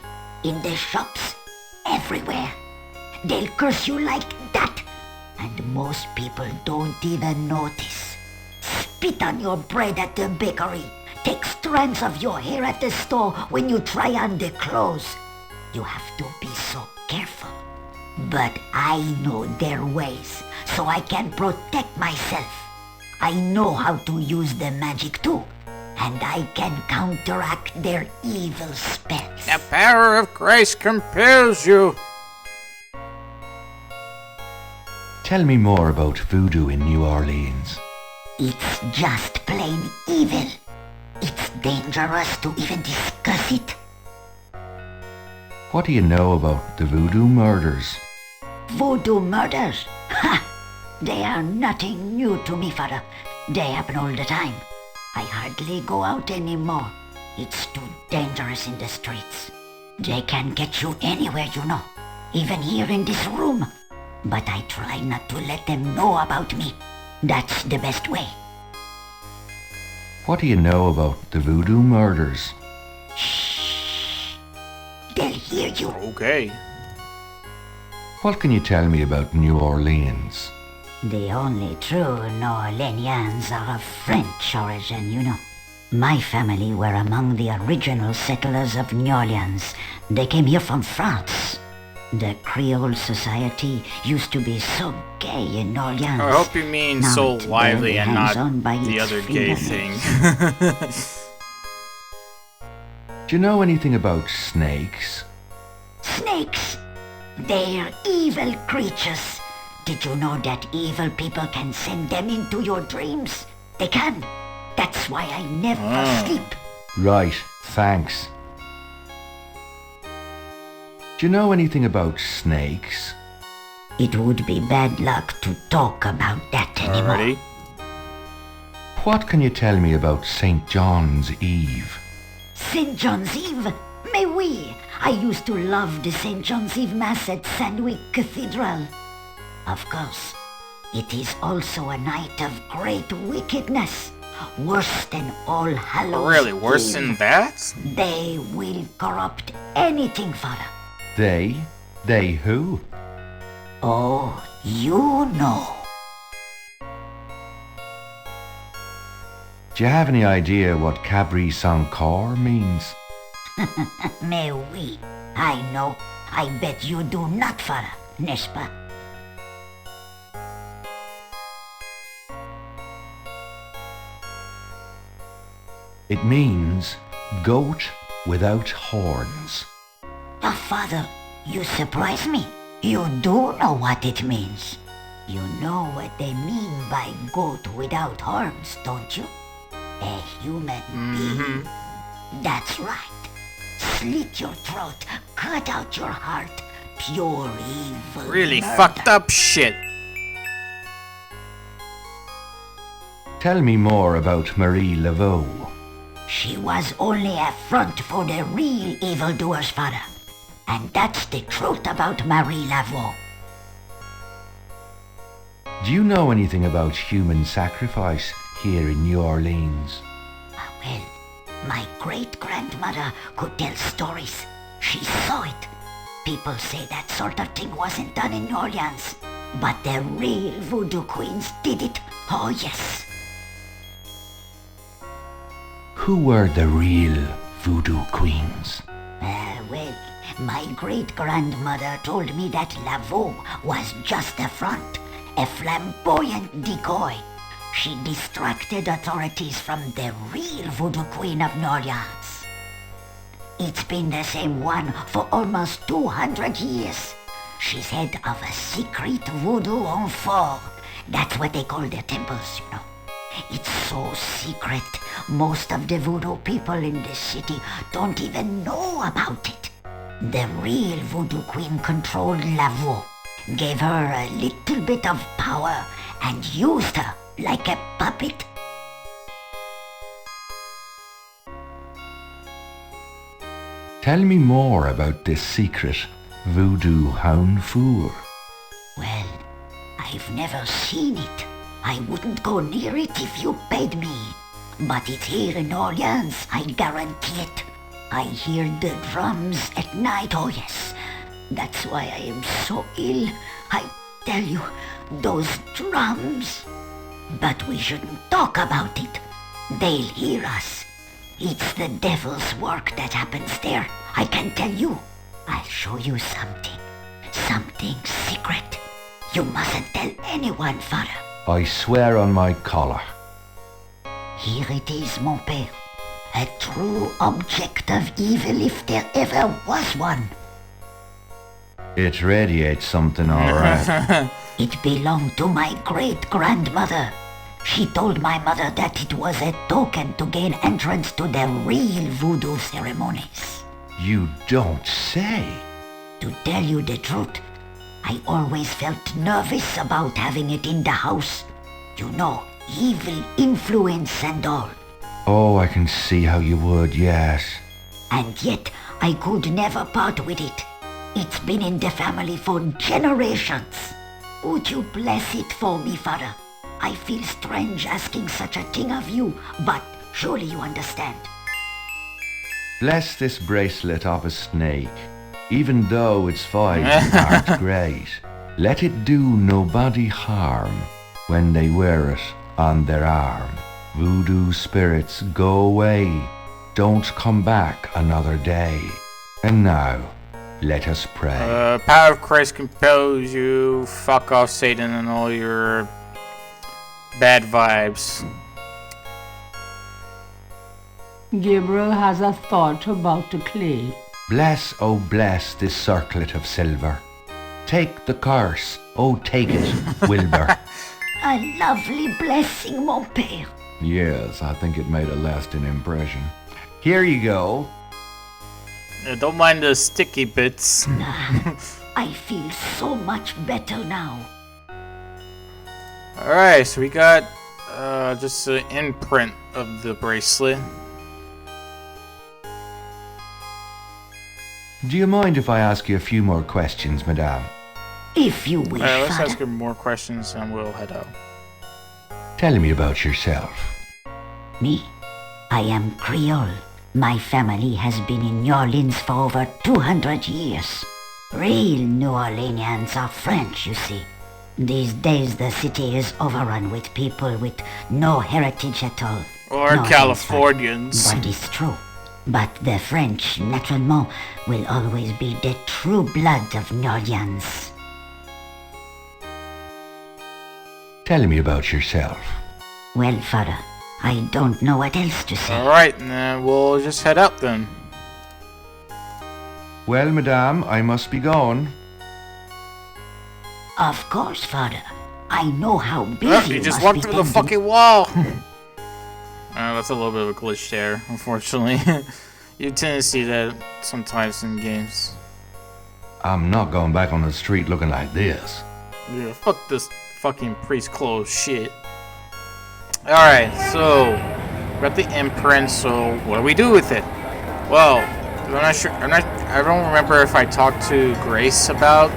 in the shops, everywhere. They'll curse you like that, and most people don't even notice. Spit on your bread at the bakery, take strands of your hair at the store when you try on the clothes. You have to be so careful. But I know their ways, so I can protect myself. I know how to use the magic too, and I can counteract their evil spells. The power of grace compels you. Tell me more about voodoo in New Orleans. It's just plain evil. It's dangerous to even discuss it. What do you know about the voodoo murders? Voodoo murders? Ha! They are nothing new to me, Father. They happen all the time. I hardly go out anymore. It's too dangerous in the streets. They can get you anywhere, you know. Even here in this room. But I try not to let them know about me. That's the best way. What do you know about the voodoo murders? Shh. They'll hear you. Okay. What can you tell me about New Orleans? The only true New Orleanians are of French origin, you know. My family were among the original settlers of New Orleans. They came here from France. The Creole society used to be so gay in New Orleans. I hope you mean Now so it lively barely and hangs not on by the its other gay fingernails. thing. Do you know anything about snakes? Snakes? They're evil creatures. Did you know that evil people can send them into your dreams? They can. That's why I never sleep. Right, thanks. Do you know anything about snakes? It would be bad luck to talk about that anymore. Alrighty. What can you tell me about St. John's Eve? St. John's Eve? Mais oui! I used to love the St. John's Eve Mass at Sandwick Cathedral. Of course. It is also a night of great wickedness, worse than All Hallows Really, worse Eve. than that? They will corrupt anything, Father. They? They who? Oh, you know. Do you have any idea what Cabri Sankar means? Mais oui, I know. I bet you do not, Father, n'est-ce pas? It means goat without horns. Oh, Father, you surprise me. You do know what it means. You know what they mean by goat without horns, don't you? A human being. That's right. Slit your throat, cut out your heart. Pure evil Really murder. fucked up shit. Tell me more about Marie Laveau. She was only a front for the real evildoers, Father. And that's the truth about Marie Laveau. Do you know anything about human sacrifice here in New Orleans? Well, my great-grandmother could tell stories. She saw it. People say that sort of thing wasn't done in New Orleans. But the real voodoo queens did it. Oh, yes. Who were the real voodoo queens? Well, my great-grandmother told me that Laveau was just a front, a flamboyant decoy. She distracted authorities from the real voodoo queen of New Orleans. It's been the same one for almost 200 years. She's head of a secret voodoo enfant. That's what they call their temples, you know. It's so secret, most of the voodoo people in the city don't even know about it. The real voodoo queen controlled Laveau, gave her a little bit of power, and used her like a puppet. Tell me more about this secret voodoo hound four. Well, I've never seen it. I wouldn't go near it if you paid me. But it's here in Orleans, I guarantee it. I hear the drums at night, oh yes. That's why I am so ill. I tell you, those drums. But we shouldn't talk about it. They'll hear us. It's the devil's work that happens there, I can tell you. I'll show you something. Something secret. You mustn't tell anyone, Father. I swear on my collar. Here it is, mon père. A true object of evil if there ever was one. It radiates something, all right. It belonged to my great-grandmother. She told my mother that it was a token to gain entrance to the real voodoo ceremonies. You don't say. To tell you the truth, I always felt nervous about having it in the house. You know, evil influence and all. Oh, I can see how you would, yes. And yet, I could never part with it. It's been in the family for generations. Would you bless it for me, Father? I feel strange asking such a thing of you, but surely you understand. Bless this bracelet of a snake, even though its vibes aren't great. Let it do nobody harm when they wear it on their arm. Voodoo spirits, go away. Don't come back another day. And now, let us pray. Power of Christ compels you. Fuck off, Satan, and all your bad vibes. Gabriel has a thought about the clay. Bless, oh bless this circlet of silver. Take the curse, oh take it, Wilbur. A lovely blessing, mon père. Yes, I think it made a lasting impression. Here you go. Don't mind the sticky bits. I feel so much better now. Alright, so we got just an imprint of the bracelet. Do you mind if I ask you a few more questions, madame? If you wish, Alright, let's Father. ask him more questions and we'll head out. Tell me about yourself. Me? I am Creole. My family has been in New Orleans for over 200 years. Real New Orleanians are French, you see. These days the city is overrun with people with no heritage at all. Or No Californians. offense, that is true. But the French, naturellement, will always be the true blood of New Orleans. Tell me about yourself. Well, Father, I don't know what else to say. Alright, then we'll just head out then. Well, madame, I must be gone. Of course, Father. I know how busy Oh, you you just must walked be through the tending. fucking wall! That's a little bit of a glitch there, unfortunately. You tend to see that sometimes in games. I'm not going back on the street looking like this. Yeah, fuck this fucking priest clothes shit. Alright, so we're at the imprint, so what do we do with it? Well, I'm not sure. I don't remember if I talked to Grace about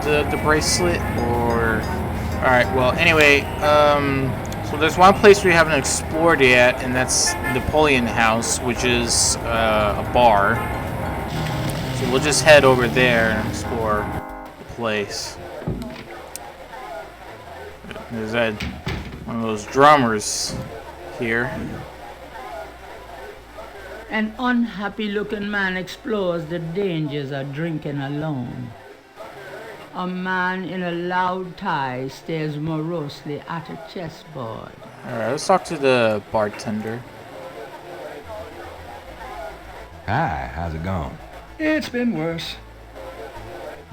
the bracelet or. Alright, well, anyway, so there's one place we haven't explored yet, and that's Napoleon House, which is a bar. So we'll just head over there and explore the place. There's that one of those drummers here. An unhappy-looking man explores the dangers of drinking alone. A man in a loud tie stares morosely at a chessboard. Alright, let's talk to the bartender. Hi, how's it going? It's been worse.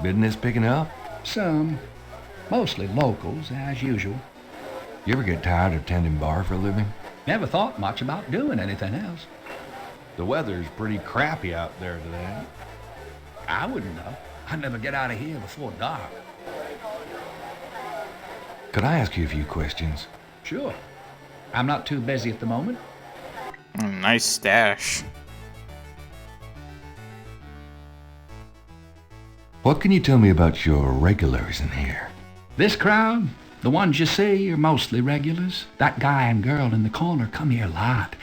Business picking up? Some. Mostly locals, as usual. You ever get tired of tending bar for a living? Never thought much about doing anything else. The weather's pretty crappy out there today. I wouldn't know. I'd never get out of here before dark. Could I ask you a few questions? Sure. I'm not too busy at the moment. Nice stash. What can you tell me about your regulars in here? This crowd, the ones you see, are mostly regulars. That guy and girl in the corner come here a lot.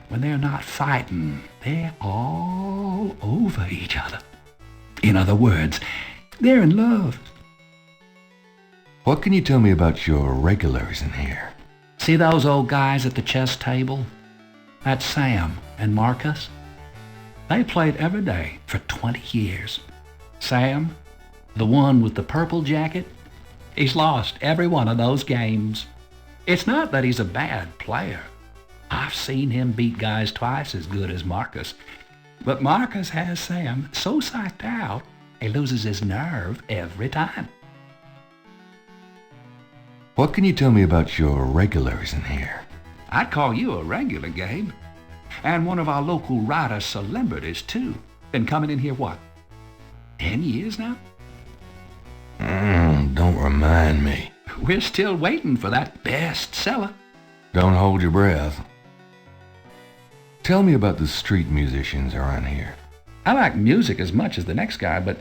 When they're not fighting, they're all over each other. In other words, they're in love. What can you tell me about your regulars in here? See those old guys at the chess table? That's Sam and Marcus. They played every day for 20 years. Sam, the one with the purple jacket, he's lost every one of those games. It's not that he's a bad player. I've seen him beat guys twice as good as Marcus. But Marcus has Sam so psyched out, he loses his nerve every time. What can you tell me about your regulars in here? I'd call you a regular, Gabe. And one of our local writer celebrities, too. Been coming in here, what, 10 years now? Don't remind me. We're still waiting for that bestseller. Don't hold your breath. Tell me about the street musicians around here. I like music as much as the next guy, but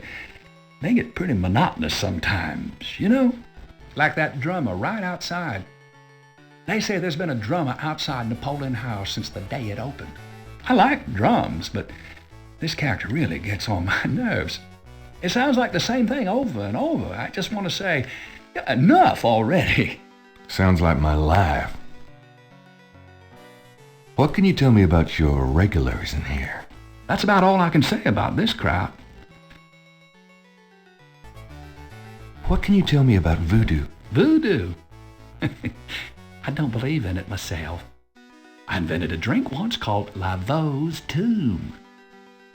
they get pretty monotonous sometimes, you know? Like that drummer right outside. They say there's been a drummer outside Napoleon House since the day it opened. I like drums, but this character really gets on my nerves. It sounds like the same thing over and over. I just want to say, enough already. Sounds like my life. What can you tell me about your regulars in here? That's about all I can say about this crowd. What can you tell me about voodoo? Voodoo? I don't believe in it myself. I invented a drink once called Laveau's Tomb,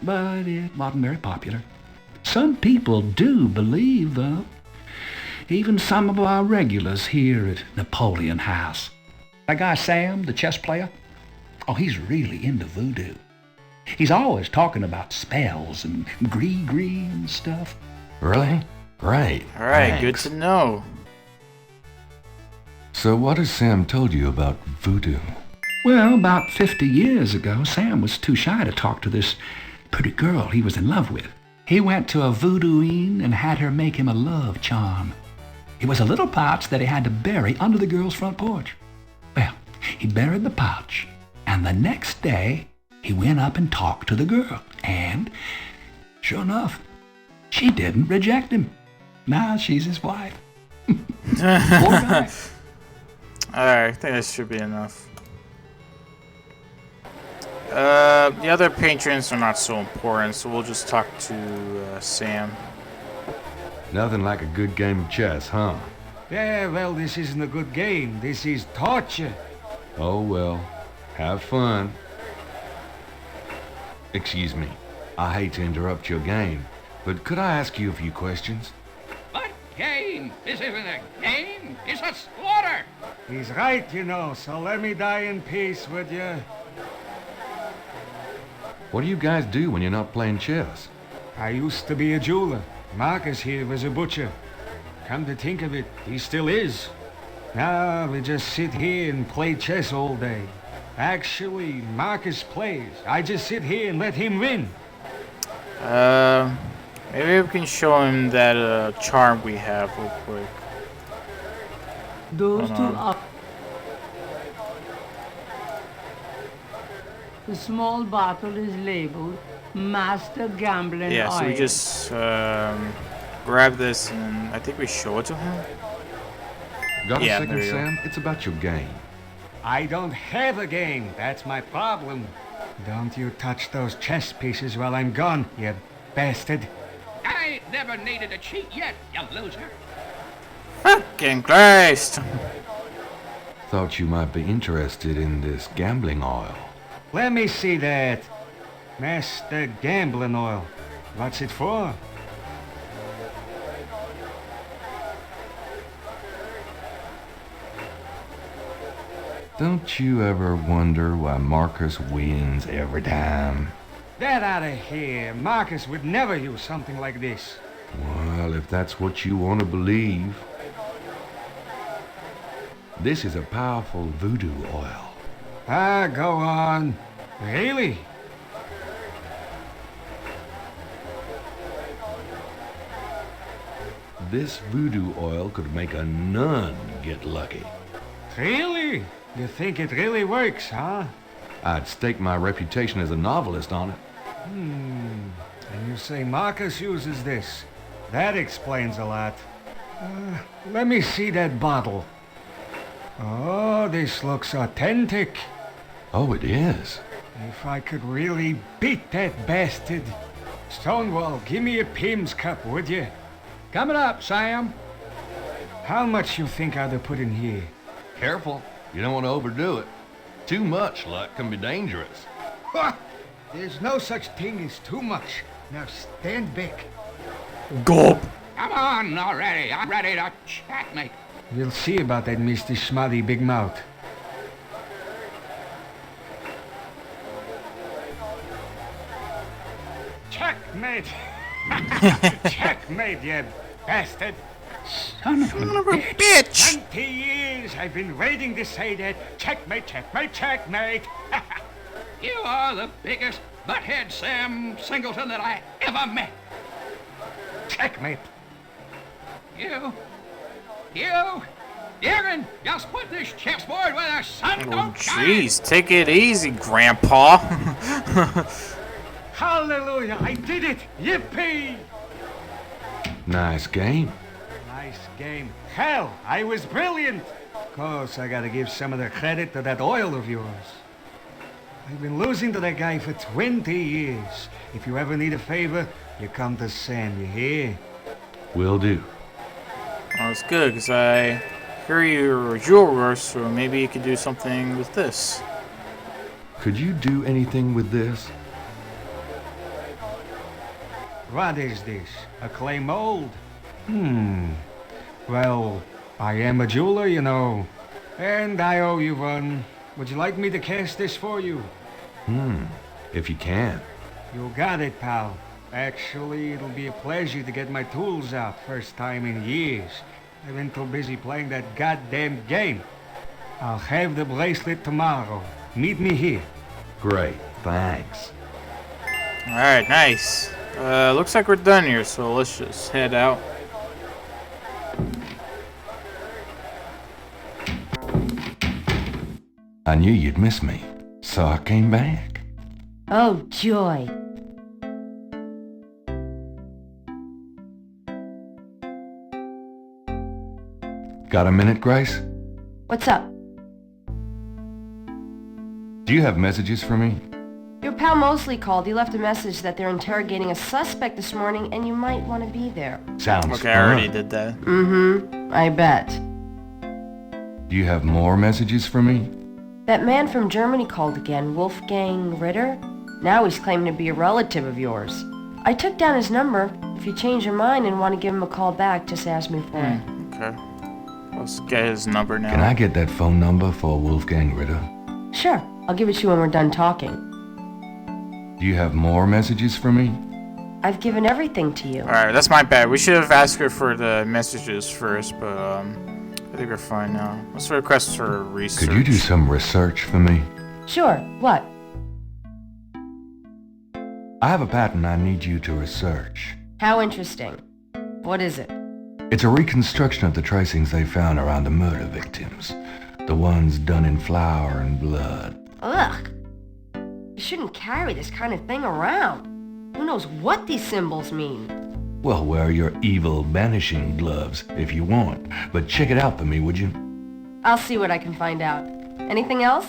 but it wasn't very popular. Some people do believe, though. Even some of our regulars here at Napoleon House. That guy Sam, the chess player, oh, he's really into voodoo. He's always talking about spells and gree-gree and stuff. Really? Great. Alright, good to know. So what has Sam told you about voodoo? Well, about 50 years ago, Sam was too shy to talk to this pretty girl he was in love with. he went to a voodooine and had her make him a love charm. It was a little pouch that he had to bury under the girl's front porch. Well, he buried the pouch, and the next day he went up and talked to the girl, and sure enough, she didn't reject him. Now she's his wife. Poor guy. Alright, I think that should be enough. The other patrons are not so important, so we'll just talk to Sam. Nothing like a good game of chess, huh? Yeah, well, this isn't a good game. This is torture. Oh, well. Have fun. Excuse me. I hate to interrupt your game, but could I ask you a few questions? What game? This isn't a game. It's a slaughter. He's right, you know, so let me die in peace, would you? What do you guys do when you're not playing chess? I used to be a jeweler. Marcus here was a butcher. Come to think of it, he still is. Now we just sit here and play chess all day. Actually, Marcus plays. I just sit here and let him win. Maybe we can show him that charm we have real quick. Those two are... The small bottle is labeled Master Gambling Yeah, so we Oil. just grab this and I think we show it to him. Got a Yeah, second, there you go. Sam? It's about your game. I don't have a game. That's my problem. Don't you touch those chess pieces while I'm gone, you bastard. I ain't never needed to cheat yet, you loser. Fucking Christ! Thought you might be interested in this gambling oil. Let me see that. Master Gambling Oil. What's it for? Don't you ever wonder why Marcus wins every time? Get out of here. Marcus would never use something like this. Well, if that's what you want to believe. This is a powerful voodoo oil. Ah, go on. Really? This voodoo oil could make a nun get lucky. Really? You think it really works, huh? I'd stake my reputation as a novelist on it. And you say Marcus uses this. That explains a lot. Let me see that bottle. Oh, this looks authentic. Oh, it is. If I could really beat that bastard. Stonewall, give me a Pim's cup, would you? Coming up, Sam. How much you think I'd have put in here? Careful. You don't want to overdo it. Too much luck can be dangerous. Ha! There's no such thing as too much. Now stand back. Gulp! Come on already. I'm ready to checkmate. We'll see about that, Mr. Smutty Big Mouth. Checkmate! Checkmate, you bastard! Son of a bitch! 20 years I've been waiting to say that. Checkmate, checkmate, checkmate! You are the biggest butthead Sam Singleton that I ever met. Checkmate! You can just put this chessboard where the sun Oh, don't shine. jeez, take it easy, Grandpa. Hallelujah, I did it! Yippee! Nice game. Nice game. Hell, I was brilliant! Of course, I gotta give some of the credit to that oil of yours. I've been losing to that guy for 20 years. If you ever need a favor, you come to Sam, you hear? Will do. Well, it's good, because I hear you're a jeweler, so maybe you could do something with this. Could you do anything with this? What is this? A clay mold? Well, I am a jeweler, you know. And I owe you one. Would you like me to cast this for you? If you can. You got it, pal. Actually, it'll be a pleasure to get my tools out. First time in years. I've been too busy playing that goddamn game. I'll have the bracelet tomorrow. Meet me here. Great. Thanks. Alright, nice. Looks like we're done here, so let's just head out. I knew you'd miss me, so I came back. Oh, joy. Got a minute, Grace? What's up? Do you have messages for me? Your pal Mosley called. He left a message that they're interrogating a suspect this morning and you might want to be there. Sounds okay, I already did that. Mm-hmm. I bet. Do you have more messages for me? That man from Germany called again, Wolfgang Ritter. Now he's claiming to be a relative of yours. I took down his number. If you change your mind and want to give him a call back, just ask me for it. Okay. Let's get his number now. Can I get that phone number for Wolfgang Ritter? Sure. I'll give it to you when we're done talking. Do you have more messages for me? I've given everything to you. Alright, that's my bad. We should have asked her for the messages first, but I think we're fine now. Let's request for research. Could you do some research for me? Sure. What? I have a patent I need you to research. How interesting. What is it? It's a reconstruction of the tracings they found around the murder victims. The ones done in flour and blood. Ugh. You shouldn't carry this kind of thing around. Who knows what these symbols mean? Well, wear your evil banishing gloves if you want. But check it out for me, would you? I'll see what I can find out. Anything else?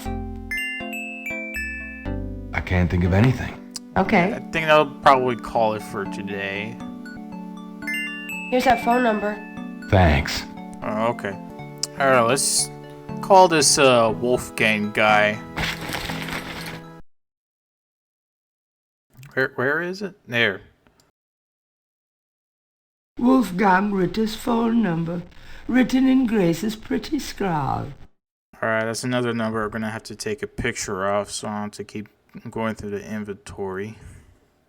I can't think of anything. Okay. I think I'll probably call it for today. Here's that phone number. Thanks. Oh, okay. Alright, let's call this Wolfgang guy. Where is it? There. Wolfgang Ritter's phone number, written in Grace's pretty scrawl. Alright, that's another number we're gonna have to take a picture of, so I have to keep going through the inventory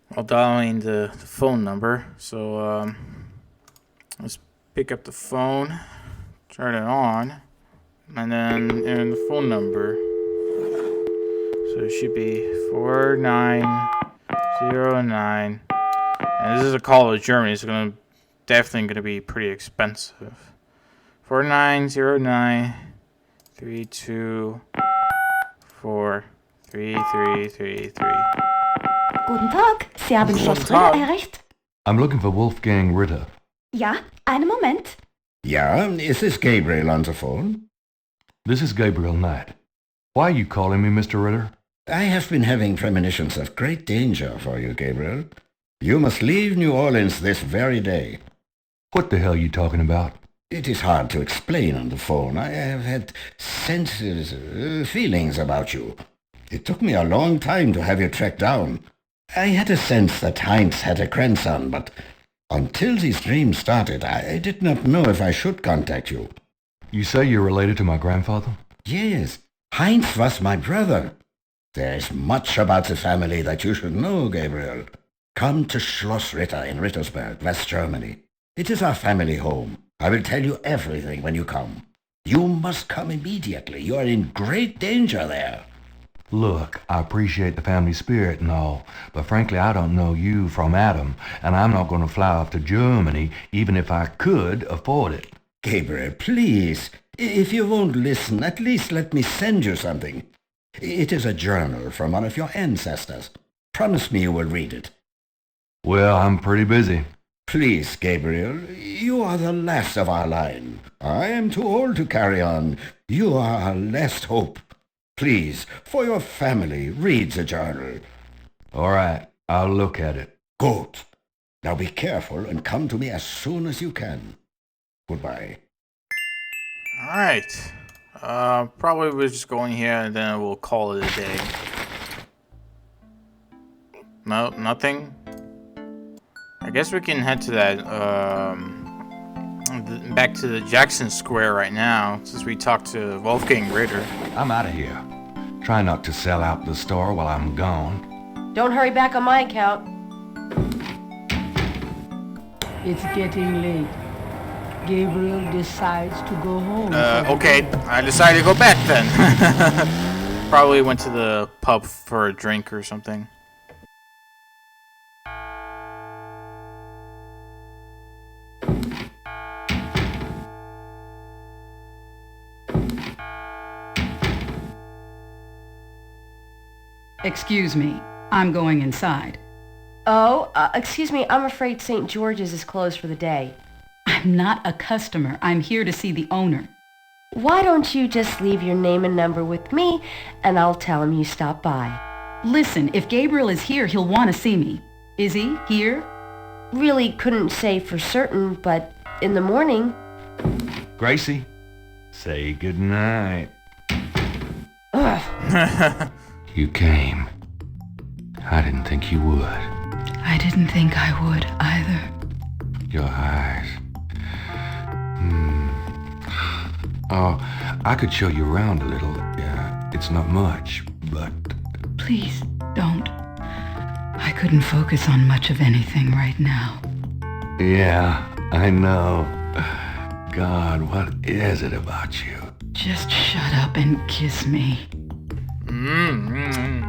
while dialing the phone number. So, let's pick up the phone, turn it on, and then enter the phone number. So it should be 4909. And this is a call to Germany, so it's definitely gonna be pretty expensive. 4909 324 3333. Guten Tag, Sie haben Schloss Guten Tag. Ritter erreicht? I'm looking for Wolfgang Ritter. Ja, einen Moment. Yeah, is this Gabriel on the phone? This is Gabriel Knight. Why are you calling me Mr. Ritter? I have been having premonitions of great danger for you, Gabriel. You must leave New Orleans this very day. What the hell are you talking about? It is hard to explain on the phone. I have had feelings about you. It took me a long time to have you tracked down. I had a sense that Heinz had a grandson, but until these dreams started, I did not know if I should contact you. You say you're related to my grandfather? Yes, Heinz was my brother. There is much about the family that you should know, Gabriel. Come to Schloss Ritter in Rittersberg, West Germany. It is our family home. I will tell you everything when you come. You must come immediately. You are in great danger there. Look, I appreciate the family spirit and all, but frankly I don't know you from Adam, and I'm not going to fly off to Germany even if I could afford it. Gabriel, please. If you won't listen, at least let me send you something. It is a journal from one of your ancestors. Promise me you will read it. Well, I'm pretty busy. Please, Gabriel, you are the last of our line. I am too old to carry on. You are our last hope. Please, for your family, read the journal. All right, I'll look at it. Good. Now be careful and come to me as soon as you can. Goodbye. Alright. Probably we're just going here and then we'll call it a day. No, nothing? I guess we can head to that, back to the Jackson Square right now, since we talked to Wolfgang Ritter. I'm out of here. Try not to sell out the store while I'm gone. Don't hurry back on my account. It's getting late. Gabriel decides to go home. Okay, I decided to go back then. Probably went to the pub for a drink or something. Excuse me. I'm going inside. Oh, excuse me, I'm afraid St. George's is closed for the day. I'm not a customer. I'm here to see the owner. Why don't you just leave your name and number with me, and I'll tell him you stopped by. Listen, if Gabriel is here, he'll want to see me. Is he here? Really couldn't say for certain, but in the morning. Gracie, say goodnight. Ugh. You came. I didn't think you would. I didn't think I would either. Your eyes. Oh, I could show you around a little. Yeah, it's not much, but... Please, don't. I couldn't focus on much of anything right now. Yeah, I know. God, what is it about you? Just shut up and kiss me. Mm-hmm.